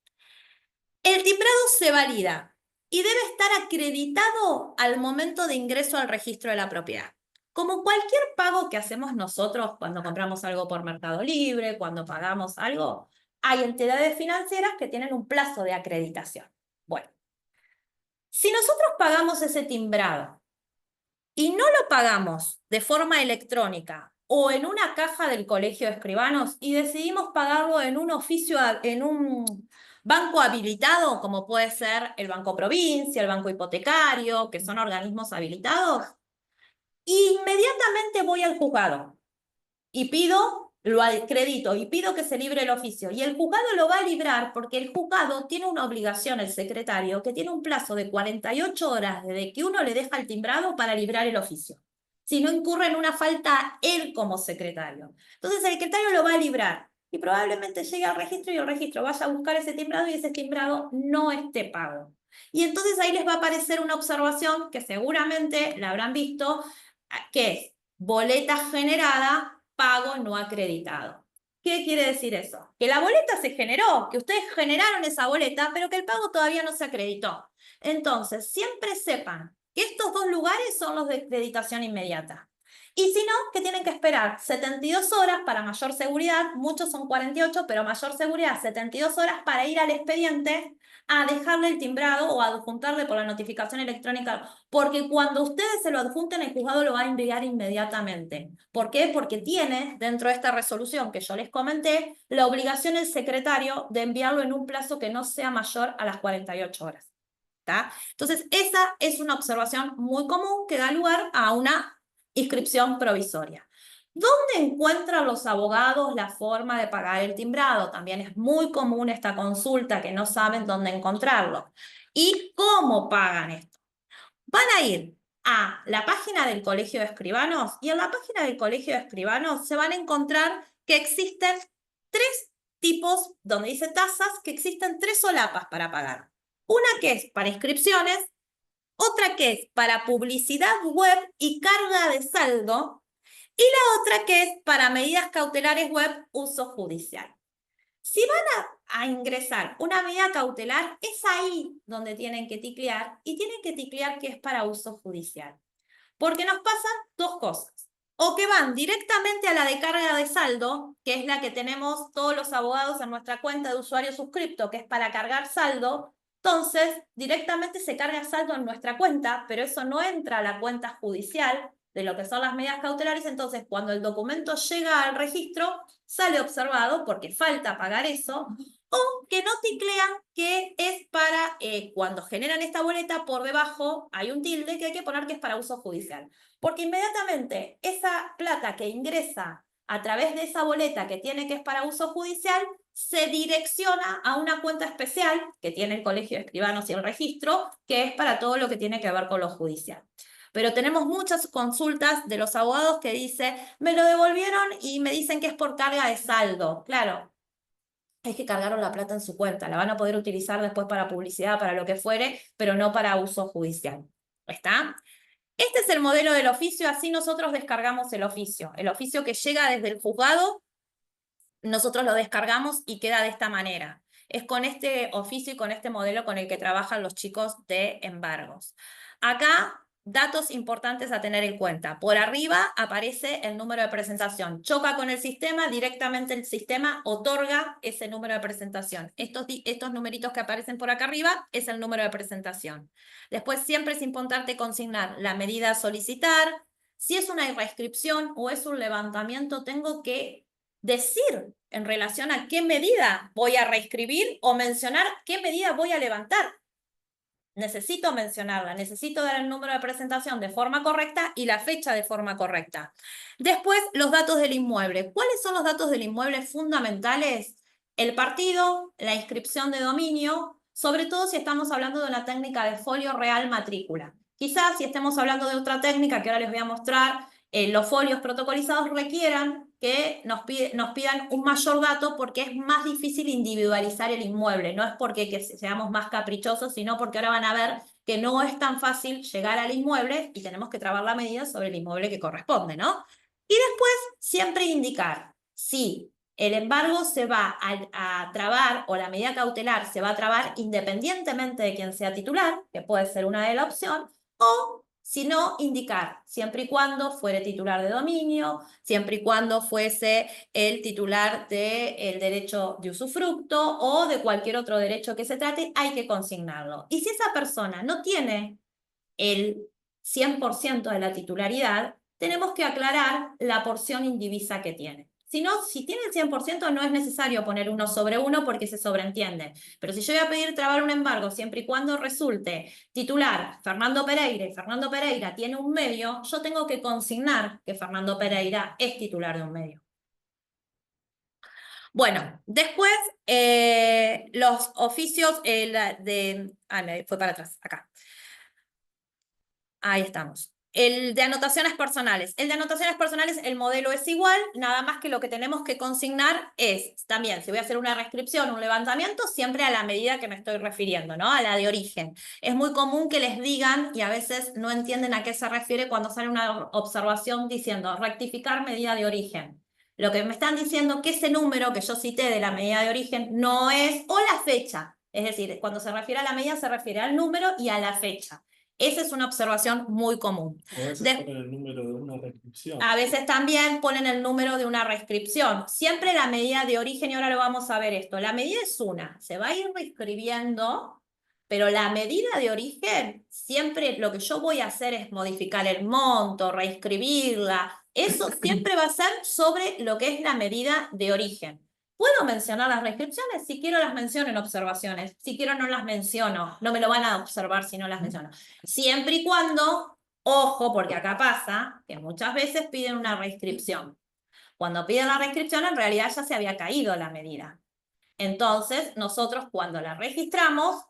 El timbrado se valida y debe estar acreditado al momento de ingreso al registro de la propiedad. Como cualquier pago que hacemos nosotros cuando compramos algo por Mercado Libre, cuando pagamos algo, hay entidades financieras que tienen un plazo de acreditación. Bueno, si nosotros pagamos ese timbrado y no lo pagamos de forma electrónica o en una caja del Colegio de Escribanos y decidimos pagarlo en un oficio, en un banco habilitado, como puede ser el Banco Provincia, el Banco Hipotecario, que son organismos habilitados, inmediatamente voy al juzgado y pido, lo acredito y pido que se libre el oficio. Y el juzgado lo va a librar porque el juzgado tiene una obligación, el secretario, que tiene un plazo de 48 horas desde que uno le deja el timbrado para librar el oficio. Si no incurre en una falta él como secretario. Entonces el secretario lo va a librar y probablemente llegue al registro y el registro vaya a buscar ese timbrado y ese timbrado no esté pago. Y entonces ahí les va a aparecer una observación que seguramente la habrán visto, que es boleta generada, pago no acreditado. ¿Qué quiere decir eso? Que la boleta se generó, que ustedes generaron esa boleta, pero que el pago todavía no se acreditó. Entonces, siempre sepan que estos 2 lugares son los de acreditación inmediata. Y si no, que tienen que esperar 72 horas para mayor seguridad, muchos son 48, pero mayor seguridad 72 horas para ir al expediente a dejarle el timbrado o a adjuntarle por la notificación electrónica, porque cuando ustedes se lo adjunten, el juzgado lo va a enviar inmediatamente. ¿Por qué? Porque tiene, dentro de esta resolución que yo les comenté, la obligación el secretario de enviarlo en un plazo que no sea mayor a las 48 horas. ¿Está? Entonces, esa es una observación muy común que da lugar a una inscripción provisoria. ¿Dónde encuentran los abogados la forma de pagar el timbrado? También es muy común esta consulta que no saben dónde encontrarlo. ¿Y cómo pagan esto? Van a ir a la página del Colegio de Escribanos y en la página del Colegio de Escribanos se van a encontrar que existen 3 tipos, donde dice tasas, que existen 3 solapas para pagar. Una que es para inscripciones, otra que es para publicidad web y carga de saldo, y la otra que es para medidas cautelares web, uso judicial. Si van a ingresar una medida cautelar, es ahí donde tienen que ticlear y tienen que ticlear que es para uso judicial. Porque nos pasan 2 cosas. O que van directamente a la de carga de saldo, que es la que tenemos todos los abogados en nuestra cuenta de usuario suscripto, que es para cargar saldo. Entonces, directamente se carga saldo en nuestra cuenta, pero eso no entra a la cuenta judicial de lo que son las medidas cautelares. Entonces, cuando el documento llega al registro, sale observado porque falta pagar eso, o que no ticlean que es para, cuando generan esta boleta, por debajo hay un tilde que hay que poner que es para uso judicial. Porque inmediatamente esa plata que ingresa a través de esa boleta que tiene que es para uso judicial, se direcciona a una cuenta especial que tiene el Colegio de Escribanos y el registro, que es para todo lo que tiene que ver con lo judicial. Pero tenemos muchas consultas de los abogados que dicen, me lo devolvieron y me dicen que es por carga de saldo. Claro, es que cargaron la plata en su cuenta, la van a poder utilizar después para publicidad, para lo que fuere, pero no para uso judicial. ¿Está? Este es el modelo del oficio, así nosotros descargamos el oficio. El oficio que llega desde el juzgado, nosotros lo descargamos y queda de esta manera. Es con este oficio y con este modelo con el que trabajan los chicos de embargos. Acá, datos importantes a tener en cuenta. Por arriba aparece el número de presentación. Choca con el sistema, directamente el sistema otorga ese número de presentación. Estos numeritos que aparecen por acá arriba es el número de presentación. Después siempre es importante consignar la medida a solicitar. Si es una restricción o es un levantamiento, tengo que decir en relación a qué medida voy a reescribir o mencionar qué medida voy a levantar. Necesito mencionarla, necesito dar el número de presentación de forma correcta y la fecha de forma correcta. Después, los datos del inmueble. ¿Cuáles son los datos del inmueble fundamentales? El partido, la inscripción de dominio, sobre todo si estamos hablando de una técnica de folio real matrícula. Quizás si estemos hablando de otra técnica que ahora les voy a mostrar, los folios protocolizados requieran que nos pidan un mayor dato porque es más difícil individualizar el inmueble. No es porque seamos más caprichosos, sino porque ahora van a ver que no es tan fácil llegar al inmueble y tenemos que trabar la medida sobre el inmueble que corresponde, ¿no? Y después siempre indicar si el embargo se va a trabar o la medida cautelar se va a trabar independientemente de quién sea titular, que puede ser una de las opciones, o si no, indicar, siempre y cuando fuere titular de dominio, siempre y cuando fuese el titular del derecho de usufructo o de cualquier otro derecho que se trate, hay que consignarlo. Y si esa persona no tiene el 100% de la titularidad, tenemos que aclarar la porción indivisa que tiene. Si no, si tiene el 100% no es necesario poner 1 sobre 1 porque se sobreentiende. Pero si yo voy a pedir trabar un embargo siempre y cuando resulte titular Fernando Pereira y Fernando Pereira tiene un medio, yo tengo que consignar que Fernando Pereira es titular de un medio. Bueno, después los oficios fue para atrás, acá. Ahí estamos. El de anotaciones personales. El de anotaciones personales, el modelo es igual, nada más que lo que tenemos que consignar es, también, si voy a hacer una reescripción, un levantamiento, siempre a la medida que me estoy refiriendo, ¿no? A la de origen. Es muy común que les digan, y a veces no entienden a qué se refiere cuando sale una observación diciendo rectificar medida de origen. Lo que me están diciendo que ese número que yo cité de la medida de origen no es, o la fecha. Es decir, cuando se refiere a la medida se refiere al número y a la fecha. Esa es una observación muy común. A veces ponen el número de una restricción. A veces también ponen el número de una restricción. Siempre la medida de origen, y ahora lo vamos a ver esto, la medida es una, se va a ir reescribiendo, pero la medida de origen, siempre lo que yo voy a hacer es modificar el monto, reescribirla, eso siempre va a ser sobre lo que es la medida de origen. ¿Puedo mencionar las restricciones? Si quiero las menciono en observaciones, si quiero no las menciono, no me lo van a observar si no las menciono. Siempre y cuando, ojo, porque acá pasa que muchas veces piden una restricción. Cuando piden la restricción, en realidad ya se había caído la medida. Entonces, nosotros cuando la registramos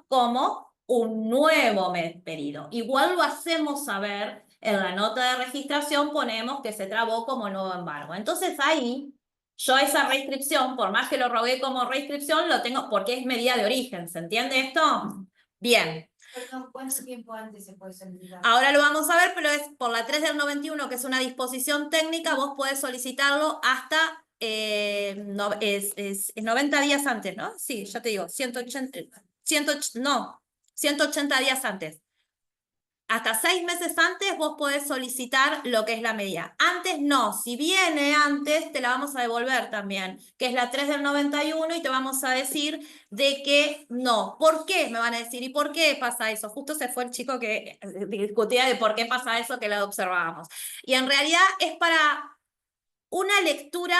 como un nuevo pedido. Igual lo hacemos saber, en la nota de registración ponemos que se trabó como nuevo embargo. Entonces ahí, yo esa restricción, por más que lo rogué como restricción, lo tengo porque es medida de origen. ¿Se entiende esto? Bien. Perdón, ¿cuánto tiempo antes se puede solicitar? Ahora lo vamos a ver, pero es por la 3 del 91, que es una disposición técnica, vos podés solicitarlo hasta 90 días antes, ¿no? Sí, ya te digo, 180 días antes. Hasta 6 meses antes vos podés solicitar lo que es la medida. Antes no, si viene antes te la vamos a devolver también, que es la 3 del 91 y te vamos a decir de que no. ¿Por qué? Me van a decir, ¿y por qué pasa eso? Justo se fue el chico que discutía de por qué pasa eso que lo observábamos. Y en realidad es para una lectura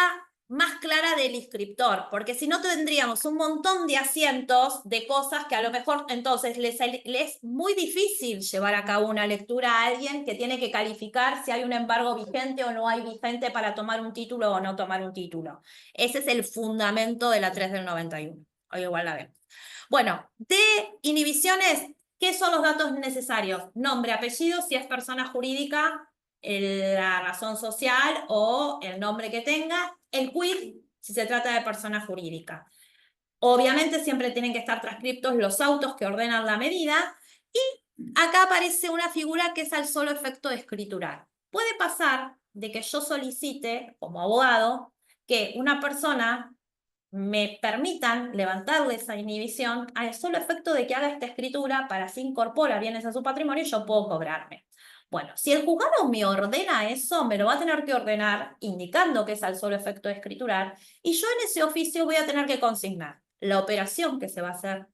más clara del inscriptor, porque si no tendríamos un montón de asientos de cosas que a lo mejor entonces le es muy difícil llevar a cabo una lectura a alguien que tiene que calificar si hay un embargo vigente o no hay vigente para tomar un título o no tomar un título. Ese es el fundamento de la 3 del 91. Hoy igual la vemos. Bueno, de inhibiciones, ¿qué son los datos necesarios? Nombre, apellido, si es persona jurídica, la razón social o el nombre que tenga, el quid, si se trata de persona jurídica. Obviamente siempre tienen que estar transcriptos los autos que ordenan la medida y acá aparece una figura que es al solo efecto de escriturar. Puede pasar de que yo solicite, como abogado, que una persona me permitan levantarle esa inhibición al solo efecto de que haga esta escritura para así incorpora bienes a su patrimonio y yo puedo cobrarme. Bueno, si el juzgado me ordena eso, me lo va a tener que ordenar indicando que es al solo efecto de escriturar y yo en ese oficio voy a tener que consignar la operación que se va a hacer,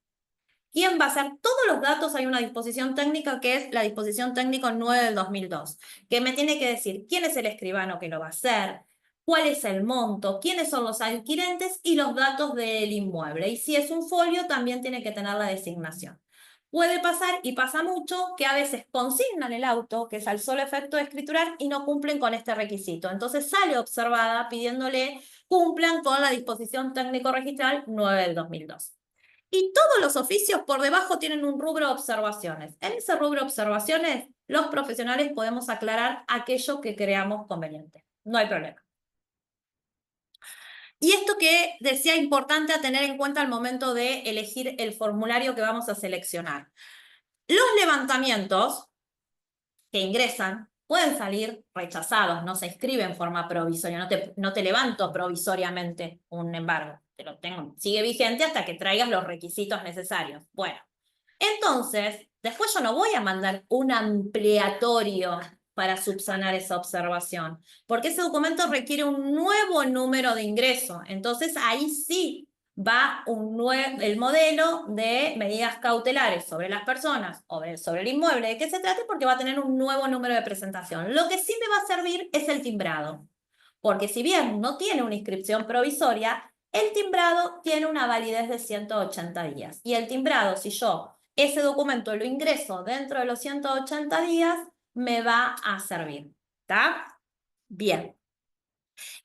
quién va a hacer todos los datos. Hay una disposición técnica que es la disposición técnica 9 del 2002, que me tiene que decir quién es el escribano que lo va a hacer, cuál es el monto, quiénes son los adquirentes y los datos del inmueble. Y si es un folio, también tiene que tener la designación. Puede pasar, y pasa mucho, que a veces consignan el auto, que es al solo efecto de escriturar, y no cumplen con este requisito. Entonces sale observada pidiéndole cumplan con la disposición técnico-registral 9 del 2002. Y todos los oficios por debajo tienen un rubro observaciones. En ese rubro observaciones, los profesionales podemos aclarar aquello que creamos conveniente. No hay problema. Y esto que decía importante a tener en cuenta al momento de elegir el formulario que vamos a seleccionar. Los levantamientos que ingresan pueden salir rechazados, no se inscribe en forma provisoria, no te levanto provisoriamente un embargo, te lo tengo, sigue vigente hasta que traigas los requisitos necesarios. Bueno, entonces, después yo no voy a mandar un ampliatorio para subsanar esa observación, porque ese documento requiere un nuevo número de ingreso. Entonces, ahí sí va el modelo de medidas cautelares sobre las personas o sobre el inmueble de qué se trate, porque va a tener un nuevo número de presentación. Lo que sí me va a servir es el timbrado, porque si bien no tiene una inscripción provisoria, el timbrado tiene una validez de 180 días. Y el timbrado, si yo ese documento lo ingreso dentro de los 180 días, me va a servir. ¿Está? Bien.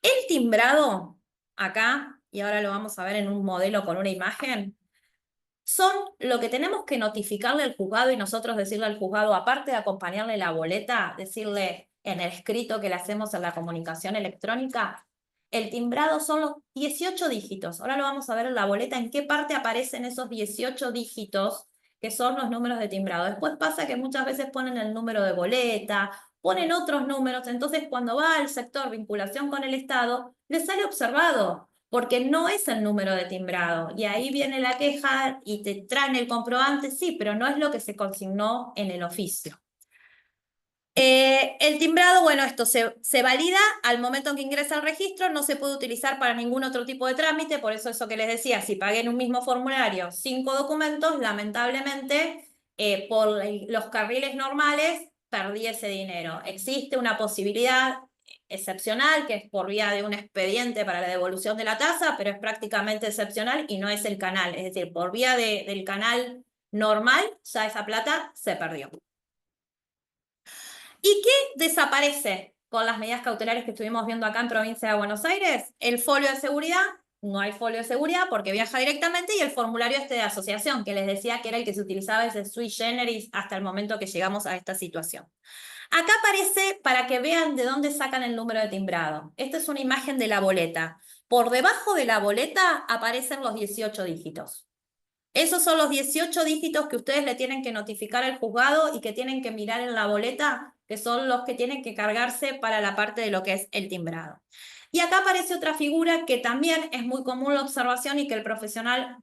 El timbrado, acá, y ahora lo vamos a ver en un modelo con una imagen, son lo que tenemos que notificarle al juzgado y nosotros decirle al juzgado, aparte de acompañarle la boleta, decirle en el escrito que le hacemos en la comunicación electrónica, el timbrado son los 18 dígitos. Ahora lo vamos a ver en la boleta en qué parte aparecen esos 18 dígitos que son los números de timbrado. Después pasa que muchas veces ponen el número de boleta, ponen otros números, entonces cuando va al sector vinculación con el Estado, le sale observado, porque no es el número de timbrado. Y ahí viene la queja y te traen el comprobante, sí, pero no es lo que se consignó en el oficio. El timbrado, bueno, esto se valida al momento en que ingresa al registro, no se puede utilizar para ningún otro tipo de trámite, por eso que les decía, si pagué en un mismo formulario 5 documentos, lamentablemente, por los carriles normales, perdí ese dinero. Existe una posibilidad excepcional, que es por vía de un expediente para la devolución de la tasa, pero es prácticamente excepcional y no es el canal, es decir, por vía del canal normal, ya esa plata se perdió. ¿Y qué desaparece con las medidas cautelares que estuvimos viendo acá en Provincia de Buenos Aires? El folio de seguridad, no hay folio de seguridad porque viaja directamente, y el formulario de asociación, que les decía que era el que se utilizaba desde sui generis hasta el momento que llegamos a esta situación. Acá aparece para que vean de dónde sacan el número de timbrado. Esta es una imagen de la boleta. Por debajo de la boleta aparecen los 18 dígitos. Esos son los 18 dígitos que ustedes le tienen que notificar al juzgado y que tienen que mirar en la boleta, que son los que tienen que cargarse para la parte de lo que es el timbrado. Y acá aparece otra figura que también es muy común la observación y que el profesional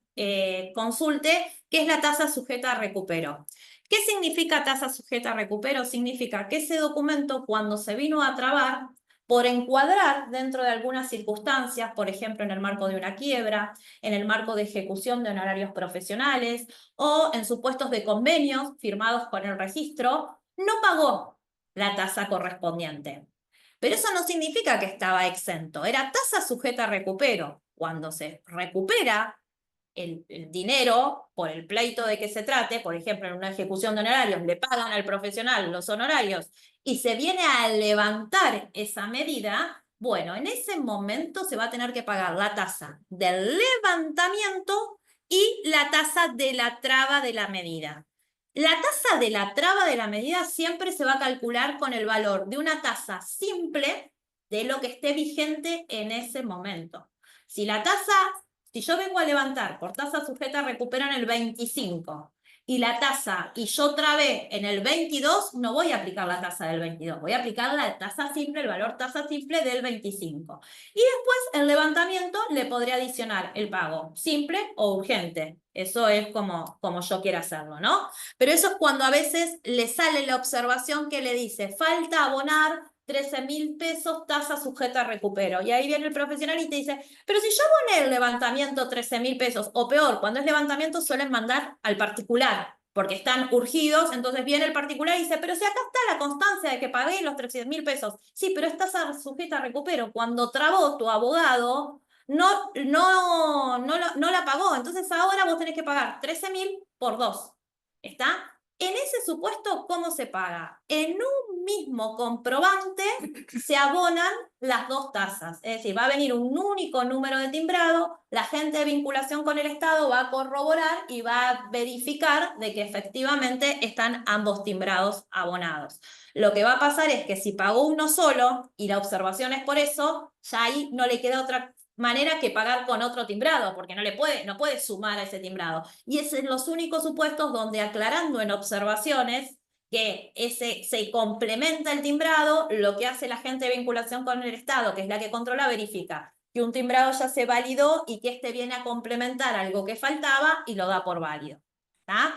consulte, que es la tasa sujeta a recupero. ¿Qué significa tasa sujeta a recupero? Significa que ese documento, cuando se vino a trabar, por encuadrar dentro de algunas circunstancias, por ejemplo, en el marco de una quiebra, en el marco de ejecución de honorarios profesionales o en supuestos de convenios firmados con el registro, no pagó la tasa correspondiente. Pero eso no significa que estaba exento, era tasa sujeta a recupero. Cuando se recupera el dinero por el pleito de que se trate, por ejemplo, en una ejecución de honorarios, le pagan al profesional los honorarios y se viene a levantar esa medida, bueno, en ese momento se va a tener que pagar la tasa del levantamiento y la tasa de la traba de la medida. La tasa de la traba de la medida siempre se va a calcular con el valor de una tasa simple de lo que esté vigente en ese momento. Si yo vengo a levantar por tasa sujeta recupero en el 25 y yo trabé en el 22, no voy a aplicar la tasa del 22, voy a aplicar la tasa simple, el valor tasa simple del 25. Y después el levantamiento le podré adicionar el pago simple o urgente. Eso es como yo quiera hacerlo, ¿no? Pero eso es cuando a veces le sale la observación que le dice, falta abonar 13.000 pesos, tasa sujeta a recupero. Y ahí viene el profesional y te dice, pero si yo aboné el levantamiento 13.000 pesos, o peor, cuando es levantamiento suelen mandar al particular, porque están urgidos, entonces viene el particular y dice, pero si acá está la constancia de que pagué los 13.000 pesos. Sí, pero es tasa sujeta a recupero. Cuando trabó tu abogado, no la pagó. Entonces ahora vos tenés que pagar 13.000 por 2. ¿Está? En ese supuesto, ¿cómo se paga? En un mismo comprobante se abonan las dos tasas. Es decir, va a venir un único número de timbrado, la agente de vinculación con el Estado va a corroborar y va a verificar de que efectivamente están ambos timbrados abonados. Lo que va a pasar es que si pagó uno solo y la observación es por eso, ya ahí no le queda otra manera que pagar con otro timbrado, porque no puede sumar a ese timbrado. Y esos son los únicos supuestos donde aclarando en observaciones que se complementa el timbrado, lo que hace la agente de vinculación con el Estado, que es la que controla, verifica que un timbrado ya se validó y que este viene a complementar algo que faltaba y lo da por válido. ¿Está?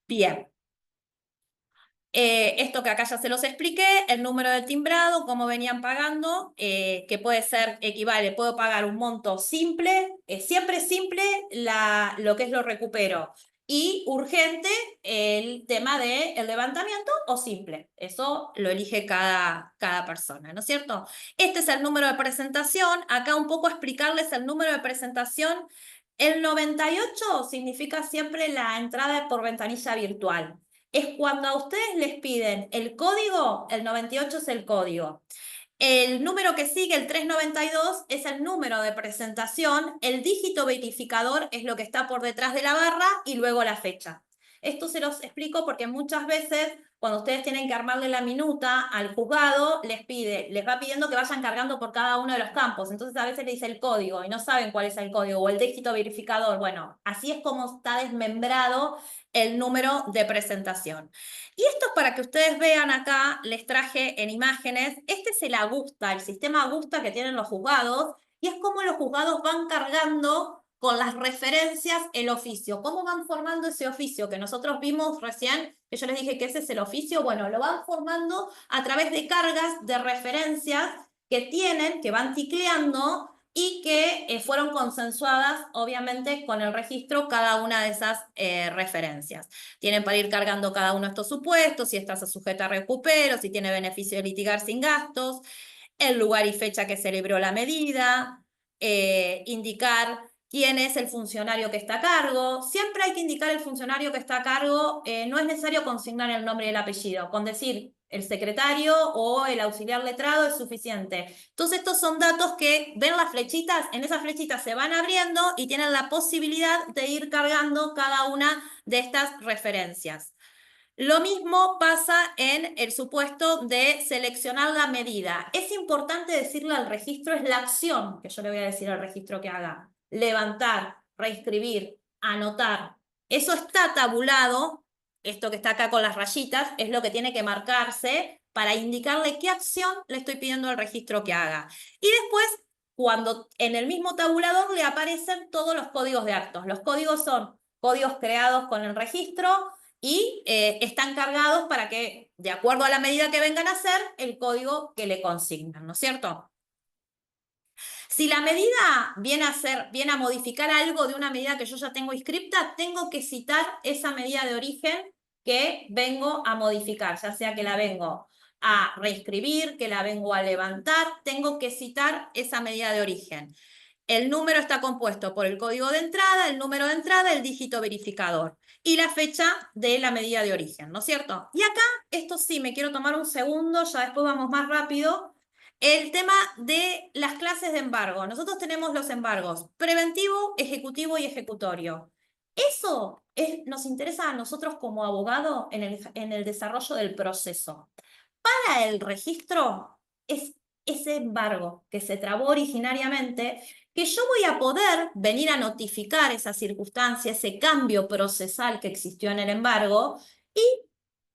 Bien. Esto que acá ya se los expliqué, el número de timbrado, cómo venían pagando, que equivale, puedo pagar un monto simple, siempre simple lo que es lo recupero, y urgente el tema del levantamiento o simple. Eso lo elige cada persona, ¿no es cierto? Este es el número de presentación. Acá un poco explicarles el número de presentación. El 98 significa siempre la entrada por ventanilla virtual. Es cuando a ustedes les piden el código, el 98 es el código. El número que sigue, el 392, es el número de presentación. El dígito verificador es lo que está por detrás de la barra y luego la fecha. Esto se los explico porque muchas veces cuando ustedes tienen que armarle la minuta al juzgado, les va pidiendo que vayan cargando por cada uno de los campos. Entonces a veces le dice el código y no saben cuál es el código o el dígito verificador. Bueno, así es como está desmembrado el número de presentación. Y esto es para que ustedes vean acá, les traje en imágenes, este es el Agusta, el sistema Agusta que tienen los juzgados, y es como los juzgados van cargando con las referencias el oficio. ¿Cómo van formando ese oficio que nosotros vimos recién? Que yo les dije que ese es el oficio. Bueno, lo van formando a través de cargas de referencias que van ticleando y que fueron consensuadas, obviamente, con el registro cada una de esas referencias. Tienen para ir cargando cada uno de estos supuestos, si está sujeta a recupero, si tiene beneficio de litigar sin gastos, el lugar y fecha que celebró la medida, indicar quién es el funcionario que está a cargo. Siempre hay que indicar el funcionario que está a cargo, no es necesario consignar el nombre y el apellido, con decir el secretario o el auxiliar letrado es suficiente. Entonces estos son datos que ven las flechitas, en esas flechitas se van abriendo y tienen la posibilidad de ir cargando cada una de estas referencias. Lo mismo pasa en el supuesto de seleccionar la medida. Es importante decirle al registro, es la acción que yo le voy a decir al registro que haga. Levantar, reescribir, anotar. Eso está tabulado, esto que está acá con las rayitas, es lo que tiene que marcarse para indicarle qué acción le estoy pidiendo al registro que haga. Y después, cuando en el mismo tabulador le aparecen todos los códigos de actos. Los códigos son códigos creados con el registro, y están cargados para que, de acuerdo a la medida que vengan a hacer, el código que le consignan, ¿no es cierto? Si la medida viene a modificar algo de una medida que yo ya tengo inscripta, tengo que citar esa medida de origen que vengo a modificar, ya sea que la vengo a reinscribir, que la vengo a levantar, tengo que citar esa medida de origen. El número está compuesto por el código de entrada, el número de entrada, el dígito verificador y la fecha de la medida de origen, ¿no es cierto? Y acá, esto sí, me quiero tomar un segundo, ya después vamos más rápido. El tema de las clases de embargo. Nosotros tenemos los embargos preventivo, ejecutivo y ejecutorio. Eso nos interesa a nosotros como abogado en el desarrollo del proceso. Para el registro es ese embargo que se trabó originariamente, que yo voy a poder venir a notificar esa circunstancia, ese cambio procesal que existió en el embargo, y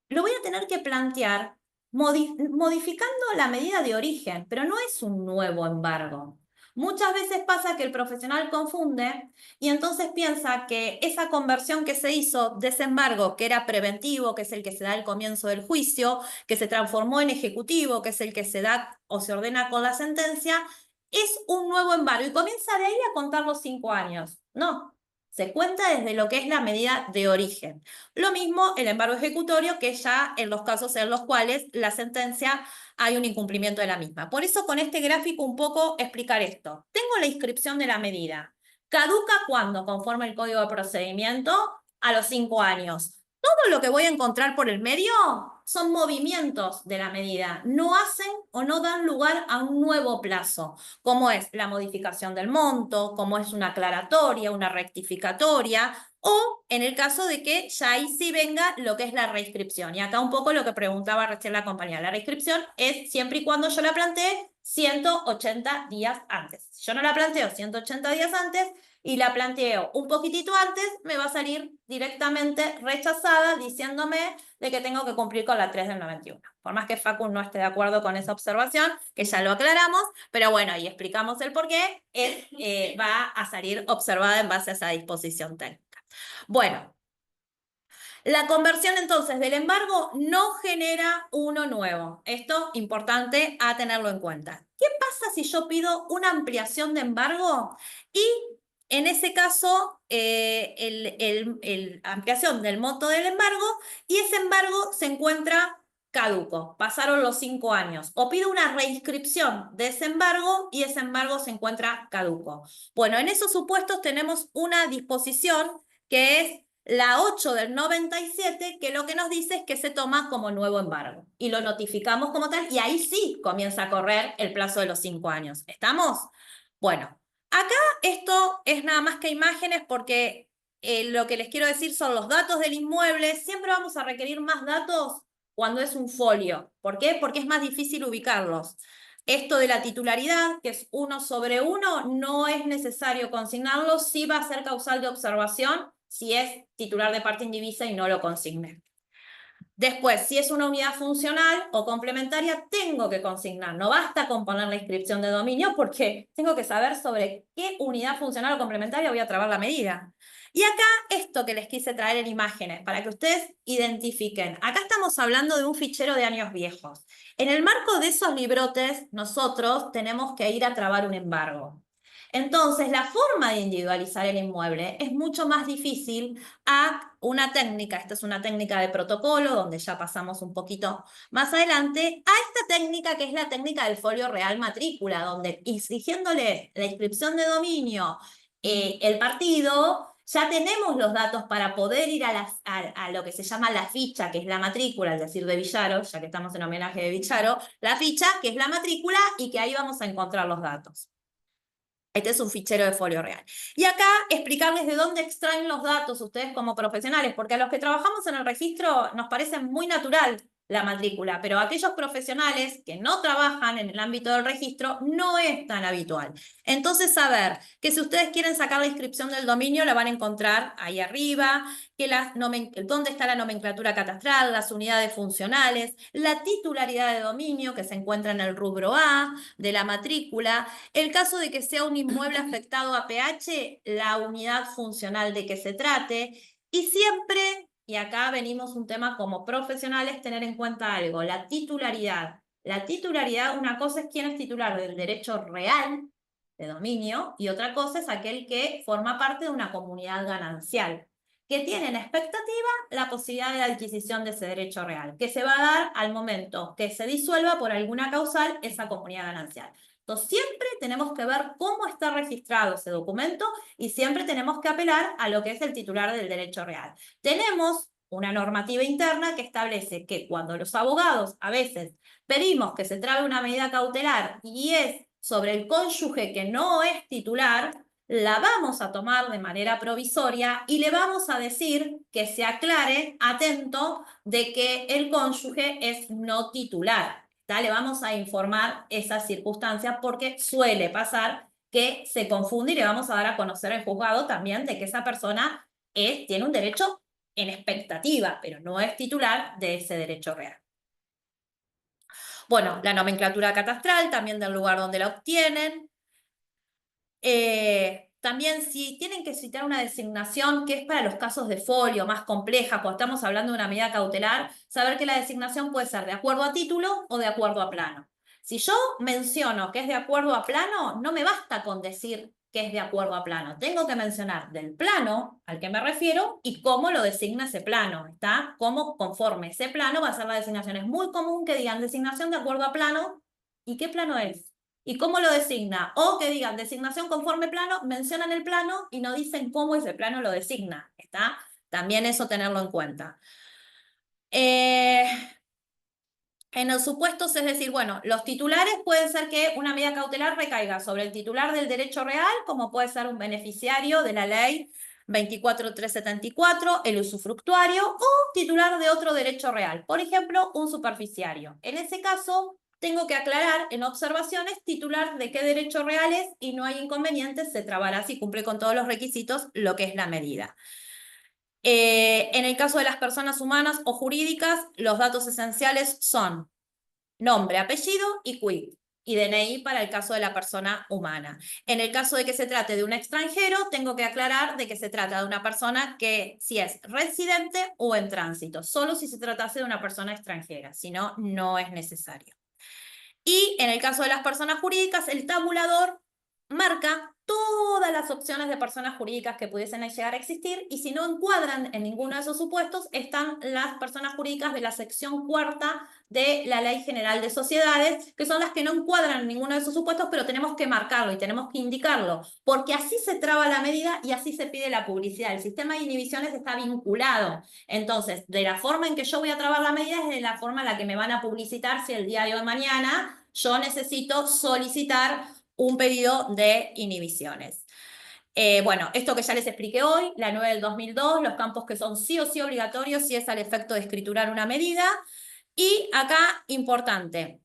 lo voy a tener que plantear modificando la medida de origen, pero no es un nuevo embargo. Muchas veces pasa que el profesional confunde y entonces piensa que esa conversión que se hizo de ese embargo, que era preventivo, que es el que se da al comienzo del juicio, que se transformó en ejecutivo, que es el que se da o se ordena con la sentencia, es un nuevo embargo y comienza de ahí a contar los 5 años. No, se cuenta desde lo que es la medida de origen. Lo mismo el embargo ejecutorio, que ya en los casos en los cuales la sentencia hay un incumplimiento de la misma. Por eso con este gráfico un poco explicar esto. Tengo la inscripción de la medida. ¿Caduca cuándo? Conforme el código de procedimiento, a los 5 años. Todo lo que voy a encontrar por el medio son movimientos de la medida. No hacen o no dan lugar a un nuevo plazo, como es la modificación del monto, como es una aclaratoria, una rectificatoria, o en el caso de que ya ahí sí venga lo que es la reinscripción. Y acá un poco lo que preguntaba recién la compañera. La reinscripción es siempre y cuando yo la plantee 180 días antes. Si yo no la planteo 180 días antes y la planteo un poquitito antes, me va a salir directamente rechazada diciéndome de que tengo que cumplir con la 3 del 91. Por más que Facu no esté de acuerdo con esa observación, que ya lo aclaramos, pero bueno, y explicamos el por qué, va a salir observada en base a esa disposición técnica. Bueno, la conversión entonces del embargo no genera uno nuevo. Esto importante a tenerlo en cuenta. ¿Qué pasa si yo pido una ampliación de embargo? Y en ese caso, ampliación del monto del embargo y ese embargo se encuentra caduco. Pasaron los 5 años. O pido una reinscripción de ese embargo y ese embargo se encuentra caduco. Bueno, en esos supuestos tenemos una disposición que es la 8 del 97, que lo que nos dice es que se toma como nuevo embargo. Y lo notificamos como tal, y ahí sí comienza a correr el plazo de los 5 años. ¿Estamos? Bueno, acá esto es nada más que imágenes porque lo que les quiero decir son los datos del inmueble. Siempre vamos a requerir más datos cuando es un folio. ¿Por qué? Porque es más difícil ubicarlos. Esto de la titularidad, que es 1 sobre 1, no es necesario consignarlo, sí va a ser causal de observación si es titular de parte indivisa y no lo consigné. Después, si es una unidad funcional o complementaria, tengo que consignar. No basta con poner la inscripción de dominio porque tengo que saber sobre qué unidad funcional o complementaria voy a trabar la medida. Y acá esto que les quise traer en imágenes, para que ustedes identifiquen. Acá estamos hablando de un fichero de años viejos. En el marco de esos librotes, nosotros tenemos que ir a trabar un embargo. Entonces, la forma de individualizar el inmueble es mucho más difícil a una técnica, esta es una técnica de protocolo, donde ya pasamos un poquito más adelante, a esta técnica que es la técnica del folio real matrícula, donde exigiéndole la inscripción de dominio el partido, ya tenemos los datos para poder ir a lo que se llama la ficha, que es la matrícula, es decir, de Villaro, ya que estamos en homenaje de Villaro, la ficha, que es la matrícula, y que ahí vamos a encontrar los datos. Este es un fichero de folio real. Y acá explicarles de dónde extraen los datos ustedes como profesionales, porque a los que trabajamos en el registro nos parece muy natural la matrícula, pero a aquellos profesionales que no trabajan en el ámbito del registro no es tan habitual. Entonces, saber que si ustedes quieren sacar la inscripción del dominio, la van a encontrar ahí arriba, que dónde está la nomenclatura catastral, las unidades funcionales, la titularidad de dominio que se encuentra en el rubro A de la matrícula, el caso de que sea un inmueble afectado a pH, la unidad funcional de que se trate, y siempre, y acá venimos un tema como profesionales, tener en cuenta algo, la titularidad. La titularidad, una cosa es quién es titular del derecho real de dominio, y otra cosa es aquel que forma parte de una comunidad ganancial. que tienen expectativa la posibilidad de la adquisición de ese derecho real, que se va a dar al momento que se disuelva por alguna causal esa comunidad ganancial. Entonces, siempre tenemos que ver cómo está registrado ese documento y siempre tenemos que apelar a lo que es el titular del derecho real. Tenemos una normativa interna que establece que cuando los abogados a veces pedimos que se trabe una medida cautelar y es sobre el cónyuge que no es titular, la vamos a tomar de manera provisoria y le vamos a decir que se aclare, atento, de que el cónyuge es no titular. Le vamos a informar esas circunstancias porque suele pasar que se confunde y le vamos a dar a conocer al juzgado también de que esa persona tiene un derecho en expectativa, pero no es titular de ese derecho real. Bueno, la nomenclatura catastral, también del lugar donde la obtienen. También si tienen que citar una designación que es para los casos de folio más compleja, cuando estamos hablando de una medida cautelar, saber que la designación puede ser de acuerdo a título o de acuerdo a plano. Si yo menciono que es de acuerdo a plano, no me basta con decir que es de acuerdo a plano. Tengo que mencionar del plano al que me refiero y cómo lo designa ese plano, ¿está? Cómo conforme ese plano va a ser la designación. Es muy común que digan designación de acuerdo a plano. ¿Y qué plano es? ¿Y cómo lo designa? O que digan designación conforme plano, mencionan el plano y no dicen cómo ese plano lo designa, ¿está? También eso tenerlo en cuenta. En los supuestos, es decir, bueno, los titulares pueden ser que una medida cautelar recaiga sobre el titular del derecho real, como puede ser un beneficiario de la ley 24.374, el usufructuario, o titular de otro derecho real, por ejemplo, un superficiario. En ese caso, tengo que aclarar en observaciones titular de qué derecho real es y no hay inconvenientes, se trabará si cumple con todos los requisitos lo que es la medida. En el caso de las personas humanas o jurídicas, los datos esenciales son nombre, apellido y CUIC, y DNI para el caso de la persona humana. En el caso de que se trate de un extranjero, tengo que aclarar de que se trata de una persona que si es residente o en tránsito, solo si se tratase de una persona extranjera, si no, no es necesario. Y en el caso de las personas jurídicas, el tabulador marca todas las opciones de personas jurídicas que pudiesen llegar a existir y si no encuadran en ninguno de esos supuestos, están las personas jurídicas de la sección 4ª de la Ley General de Sociedades, que son las que no encuadran en ninguno de esos supuestos, pero tenemos que marcarlo y tenemos que indicarlo, porque así se traba la medida y así se pide la publicidad. El sistema de inhibiciones está vinculado. Entonces, de la forma en que yo voy a trabar la medida es de la forma en la que me van a publicitar si el día de hoy mañana yo necesito solicitar un pedido de inhibiciones. Bueno, esto que ya les expliqué hoy, la 9 del 2002, los campos que son sí o sí obligatorios si es al efecto de escriturar una medida. Y acá, importante,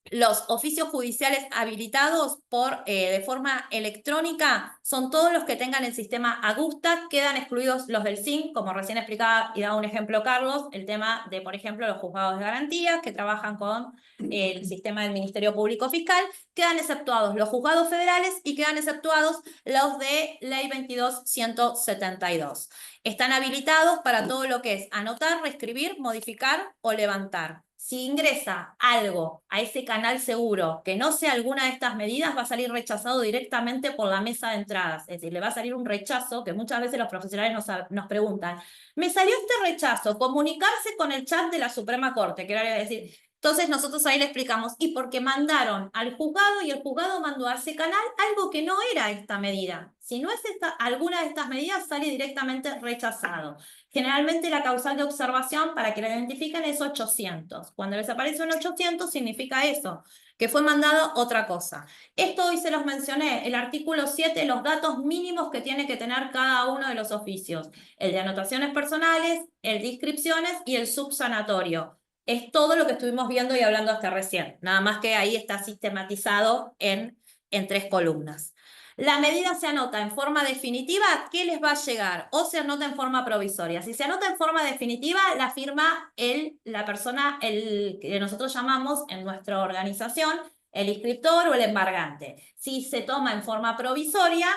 los oficios judiciales habilitados de forma electrónica son todos los que tengan el sistema Agusta, quedan excluidos los del SIN, como recién explicaba y daba un ejemplo Carlos, el tema de, por ejemplo, los juzgados de garantías que trabajan con el sistema del Ministerio Público Fiscal, quedan exceptuados los juzgados federales y quedan exceptuados los de Ley 22.172. Están habilitados para todo lo que es anotar, reescribir, modificar o levantar. Si ingresa algo a ese canal seguro que no sea alguna de estas medidas, va a salir rechazado directamente por la mesa de entradas. Es decir, le va a salir un rechazo que muchas veces los profesionales nos preguntan. Me salió este rechazo, comunicarse con el chat de la Suprema Corte, que era decir. Entonces nosotros ahí le explicamos, y porque mandaron al juzgado y el juzgado mandó a ese canal algo que no era esta medida. Si no es alguna de estas medidas, sale directamente rechazado. Generalmente la causal de observación, para que la identifiquen, es 800. Cuando les aparece un 800, significa eso, que fue mandado otra cosa. Esto hoy se los mencioné, el artículo 7, los datos mínimos que tiene que tener cada uno de los oficios. El de anotaciones personales, el de inscripciones y el subsanatorio. Es todo lo que estuvimos viendo y hablando hasta recién. Nada más que ahí está sistematizado en 3 columnas. La medida se anota en forma definitiva, ¿qué les va a llegar? O se anota en forma provisoria. Si se anota en forma definitiva, la firma la persona, que nosotros llamamos en nuestra organización, el inscriptor o el embargante. Si se toma en forma provisoria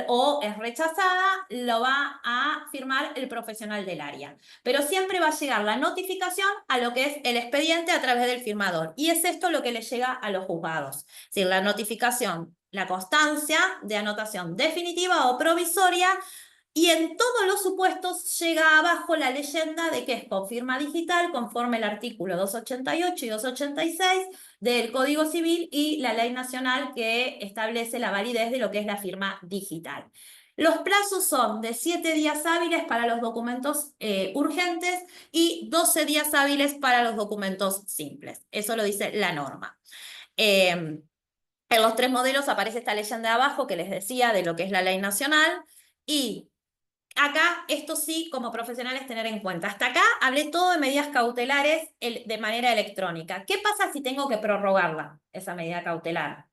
o es rechazada, lo va a firmar el profesional del área. Pero siempre va a llegar la notificación a lo que es el expediente a través del firmador. Y es esto lo que le llega a los juzgados. Es decir, la notificación, la constancia de anotación definitiva o provisoria Y en todos los supuestos llega abajo la leyenda de que es con firma digital conforme el artículo 288 y 286 del Código Civil y la ley nacional que establece la validez de lo que es la firma digital. Los plazos son de 7 días hábiles para los documentos urgentes y 12 días hábiles para los documentos simples. Eso lo dice la norma. En los 3 modelos aparece esta leyenda de abajo que les decía de lo que es la ley nacional y acá, esto sí, como profesionales, tener en cuenta. Hasta acá hablé todo de medidas cautelares de manera electrónica. ¿Qué pasa si tengo que prorrogarla, esa medida cautelar?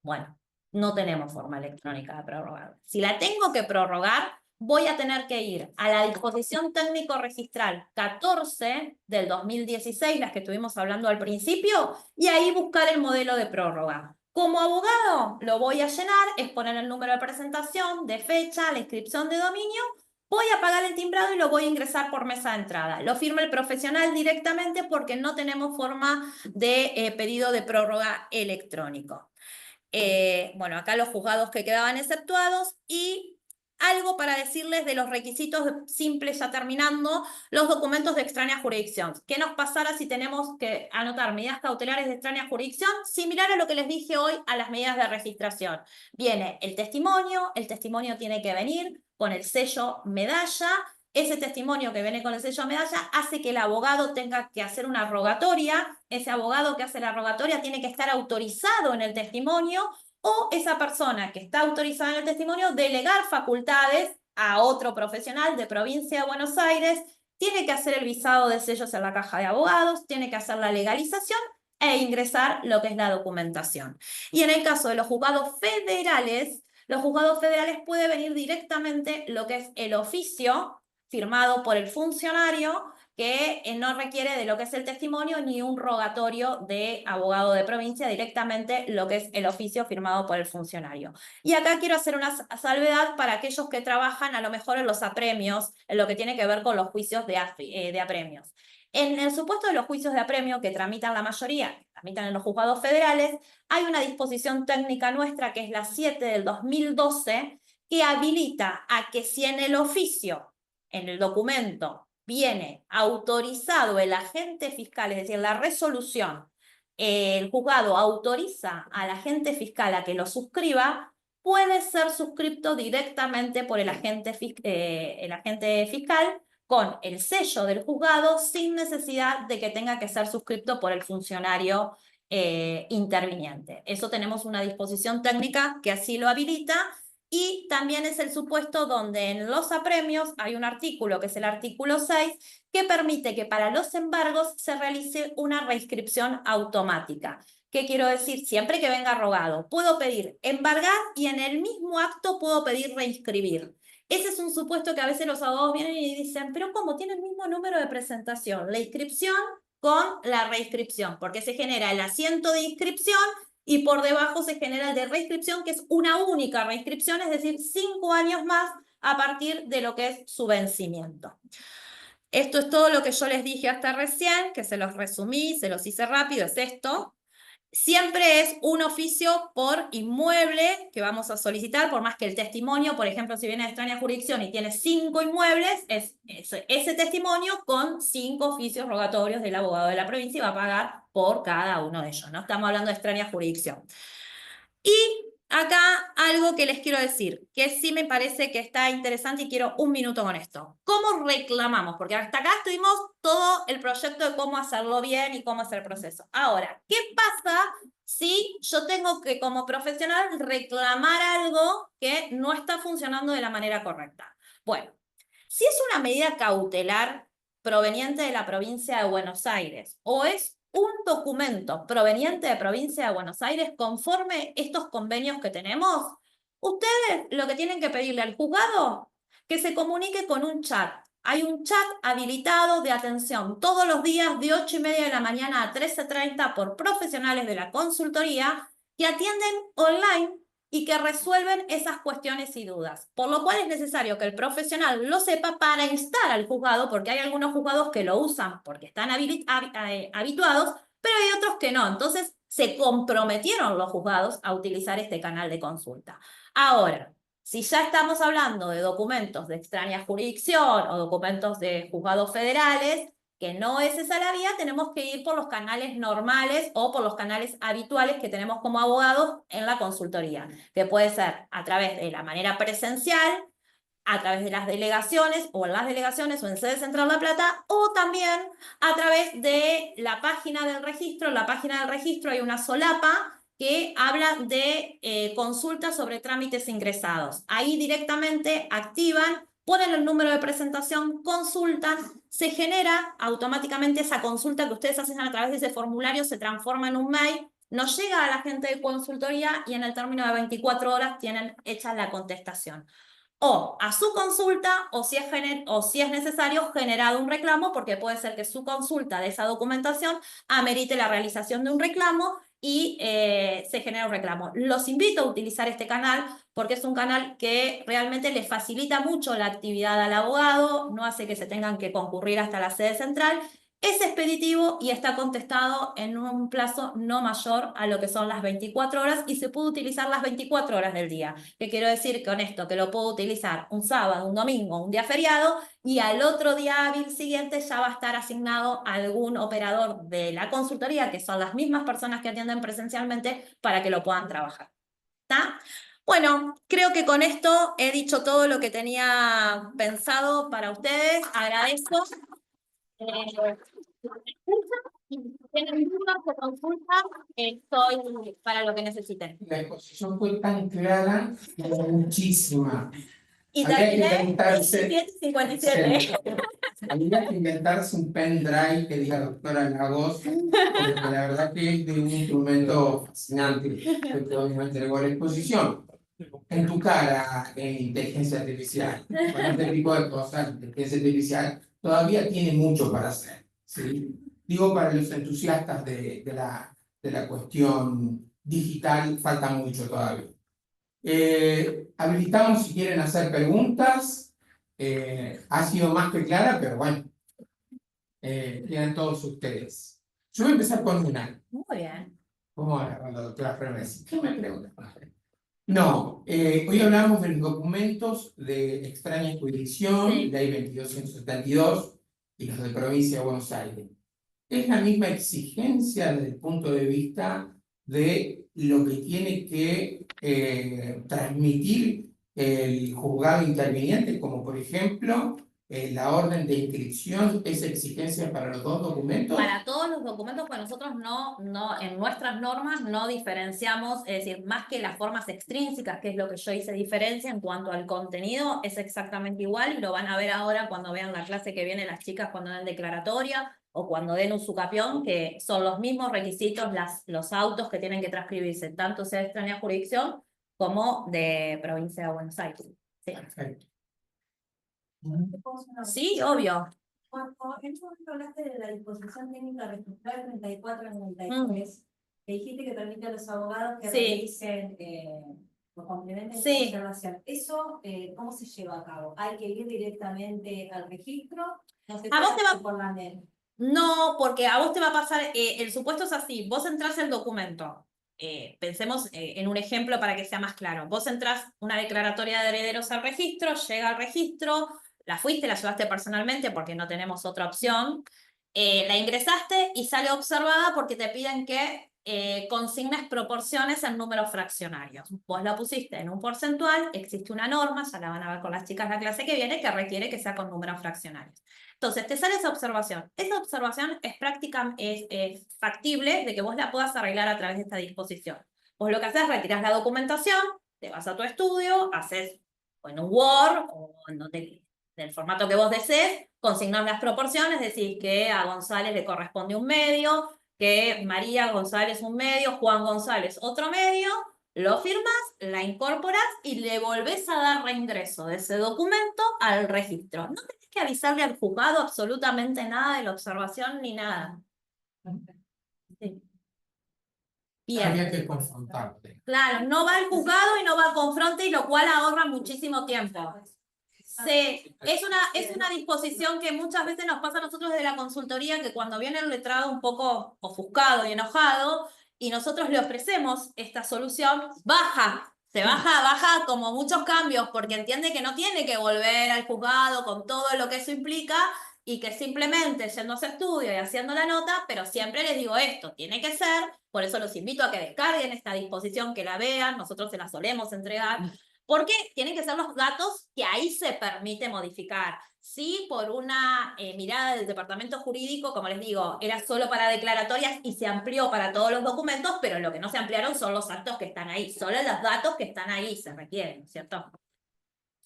Bueno, no tenemos forma electrónica de prorrogarla. Si la tengo que prorrogar, voy a tener que ir a la disposición técnico registral 14 del 2016, las que estuvimos hablando al principio, y ahí buscar el modelo de prórroga. Como abogado, lo voy a llenar, es poner el número de presentación, de fecha, la inscripción de dominio. Voy a pagar el timbrado y lo voy a ingresar por mesa de entrada. Lo firma el profesional directamente porque no tenemos forma de pedido de prórroga electrónico. Bueno, acá los juzgados que quedaban exceptuados y algo para decirles de los requisitos simples, ya terminando, los documentos de extraña jurisdicción. ¿Qué nos pasará si tenemos que anotar medidas cautelares de extraña jurisdicción? Similar a lo que les dije hoy a las medidas de registración. Viene el testimonio tiene que venir con el sello medalla. Ese testimonio que viene con el sello medalla hace que el abogado tenga que hacer una rogatoria. Ese abogado que hace la rogatoria tiene que estar autorizado en el testimonio o esa persona que está autorizada en el testimonio delegar facultades a otro profesional de provincia de Buenos Aires, tiene que hacer el visado de sellos en la caja de abogados, tiene que hacer la legalización e ingresar lo que es la documentación. Y en el caso de los juzgados federales puede venir directamente lo que es el oficio firmado por el funcionario que no requiere de lo que es el testimonio ni un rogatorio de abogado de provincia, directamente lo que es el oficio firmado por el funcionario. Y acá quiero hacer una salvedad para aquellos que trabajan a lo mejor en los apremios, en lo que tiene que ver con los juicios de apremios. En el supuesto de los juicios de apremio que tramitan la mayoría, que tramitan en los juzgados federales, hay una disposición técnica nuestra que es la 7 del 2012 que habilita a que si en el oficio, en el documento, viene autorizado el agente fiscal, es decir, la resolución, el juzgado autoriza al agente fiscal a que lo suscriba, puede ser suscripto directamente por el agente fiscal con el sello del juzgado sin necesidad de que tenga que ser suscripto por el funcionario interviniente. Eso tenemos una disposición técnica que así lo habilita. Y también es el supuesto donde en los apremios hay un artículo, que es el artículo 6, que permite que para los embargos se realice una reinscripción automática. ¿Qué quiero decir? Siempre que venga rogado, puedo pedir embargar y en el mismo acto puedo pedir reinscribir. Ese es un supuesto que a veces los abogados vienen y dicen, pero ¿cómo? Tiene el mismo número de presentación, la inscripción con la reinscripción, porque se genera el asiento de inscripción y por debajo se genera el de reinscripción, que es una única reinscripción, es decir, 5 años más a partir de lo que es su vencimiento. Esto es todo lo que yo les dije hasta recién, que se los resumí, se los hice rápido, es esto. Siempre es un oficio por inmueble que vamos a solicitar, por más que el testimonio, por ejemplo, si viene de extraña jurisdicción y tiene 5 inmuebles, es ese testimonio con 5 oficios rogatorios del abogado de la provincia y va a pagar por cada uno de ellos, ¿no? Estamos hablando de extraña jurisdicción. Y acá algo que les quiero decir, que sí me parece que está interesante y quiero un minuto con esto. ¿Cómo reclamamos? Porque hasta acá estuvimos todo el proyecto de cómo hacerlo bien y cómo hacer el proceso. Ahora, ¿qué pasa si yo tengo que como profesional reclamar algo que no está funcionando de la manera correcta? Bueno, si es una medida cautelar proveniente de la provincia de Buenos Aires o es un documento proveniente de provincia de Buenos Aires conforme estos convenios que tenemos, ustedes lo que tienen que pedirle al juzgado que se comunique con un chat. Hay un chat habilitado de atención todos los días de 8:30 de la mañana a 13:30 por profesionales de la consultoría que atienden online y que resuelven esas cuestiones y dudas. Por lo cual es necesario que el profesional lo sepa para instar al juzgado, porque hay algunos juzgados que lo usan porque están habituados, pero hay otros que no. Entonces se comprometieron los juzgados a utilizar este canal de consulta. Ahora, Si ya estamos hablando de documentos de extraña jurisdicción o documentos de juzgados federales, que no es esa la vía, tenemos que ir por los canales normales o por los canales habituales que tenemos como abogados en la consultoría, que puede ser a través de la manera presencial, a través de las delegaciones o en las delegaciones o en sede central La Plata, o también a través de la página del registro. En la página del registro hay una solapa que habla de consultas sobre trámites ingresados. Ahí directamente activan, ponen el número de presentación, consultan, se genera automáticamente esa consulta que ustedes hacen a través de ese formulario, se transforma en un mail, nos llega a la gente de consultoría y en el término de 24 horas tienen hecha la contestación. O a su consulta, o si es necesario, generado un reclamo, porque puede ser que su consulta de esa documentación amerite la realización de un reclamo y se genera un reclamo. Los invito a utilizar este canal porque es un canal que realmente les facilita mucho la actividad al abogado, no hace que se tengan que concurrir hasta la sede central. Es expeditivo y está contestado en un plazo no mayor a lo que son las 24 horas y se puede utilizar las 24 horas del día. ¿Qué quiero decir con esto? Que lo puedo utilizar un sábado, un domingo, un día feriado y al otro día hábil siguiente ya va a estar asignado algún operador de la consultoría, que son las mismas personas que atienden presencialmente, para que lo puedan trabajar. ¿Está? Bueno, creo que con esto he dicho todo lo que tenía pensado para ustedes. Agradezco. Si tienen dudas o consultas, estoy para lo que necesiten. La exposición fue tan clara que era muchísima. Y Habría que terminé inventarse- 17:57. Habría que inventarse un pendrive que diga doctora Lagos, porque la verdad que es de un instrumento fascinante que hoy nos entregó la exposición. En tu cara, inteligencia artificial, con este tipo de cosas, inteligencia artificial todavía tiene mucho para hacer, ¿sí? Digo, para los entusiastas de la cuestión digital, falta mucho todavía. Habilitamos si quieren hacer preguntas. Ha sido más que clara, pero bueno, quedan todos ustedes. Yo voy a empezar con una. Muy bien. ¿Cómo va la doctora Fernández? ¿Qué me pregunta? No, hoy hablamos de los documentos de extraña jurisdicción, Sí. ley 2272 y los de provincia de Buenos Aires. Es la misma exigencia desde el punto de vista de lo que tiene que transmitir el juzgado interviniente, como por ejemplo la orden de inscripción, ¿es exigencia para los dos documentos? Para todos los documentos, pues nosotros en nuestras normas no diferenciamos, es decir, más que las formas extrínsecas, que es lo que yo hice diferencia en cuanto al contenido, es exactamente igual, y lo van a ver ahora cuando vean la clase que viene las chicas cuando den declaratoria o cuando den un sucapión, que son los mismos requisitos, los autos que tienen que transcribirse, tanto sea de extraña jurisdicción como de provincia de Buenos Aires. Sí, Perfecto. sí, obvio. Cuando en un momento hablaste de la disposición técnica registral 3493, que dijiste que permite a los abogados que Sí. realicen o complementen Sí. la observación. ¿Eso cómo se lleva a cabo? ¿Hay que ir directamente al registro? ¿No se A vos puede te va- hacer por la NET? No, porque a vos te va a pasar, el supuesto es así, vos entrás el documento, pensemos en un ejemplo para que sea más claro, vos entrás una declaratoria de herederos al registro, llega al registro, la llevaste personalmente porque no tenemos otra opción, la ingresaste y sale observada porque te piden que consignes proporciones en números fraccionarios. Vos la pusiste en un porcentual, existe una norma, ya la van a ver con las chicas la clase que viene, que requiere que sea con números fraccionarios. Entonces, te sale esa observación. Esa observación es factible de que vos la puedas arreglar a través de esta disposición. Vos lo que haces es retirás la documentación, te vas a tu estudio, haces o en un Word o del formato que vos desees, consignás las proporciones, decís que a González le corresponde un medio, que María González un medio, Juan González otro medio, lo firmas, la incorporas y le volvés a dar reingreso de ese documento al registro. No tenés que avisarle al juzgado absolutamente nada de la observación ni nada. Sí. Bien. Habría que confrontarte. Claro, no va al juzgado y no va al confronte, y lo cual ahorra muchísimo tiempo. Sí, es una disposición que muchas veces nos pasa a nosotros de la consultoría, que cuando viene el letrado un poco ofuscado y enojado, y nosotros le ofrecemos esta solución, baja Se baja como muchos cambios porque entiende que no tiene que volver al juzgado con todo lo que eso implica y que simplemente yendo a su estudio y haciendo la nota, pero siempre les digo esto, tiene que ser, por eso los invito a que descarguen esta disposición, que la vean, nosotros se la solemos entregar, porque tienen que ser los datos que ahí se permite modificar. Sí, por una mirada del departamento jurídico, como les digo, era solo para declaratorias y se amplió para todos los documentos, pero lo que no se ampliaron son los actos que están ahí, solo los datos que están ahí se requieren, ¿cierto?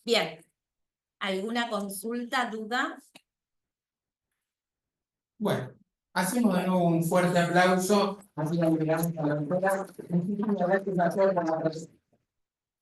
Bien, ¿alguna consulta, duda? Bueno, hacemos de nuevo un fuerte aplauso. Así que llegamos a la doctora. Muchísimas gracias a todos por la presentación.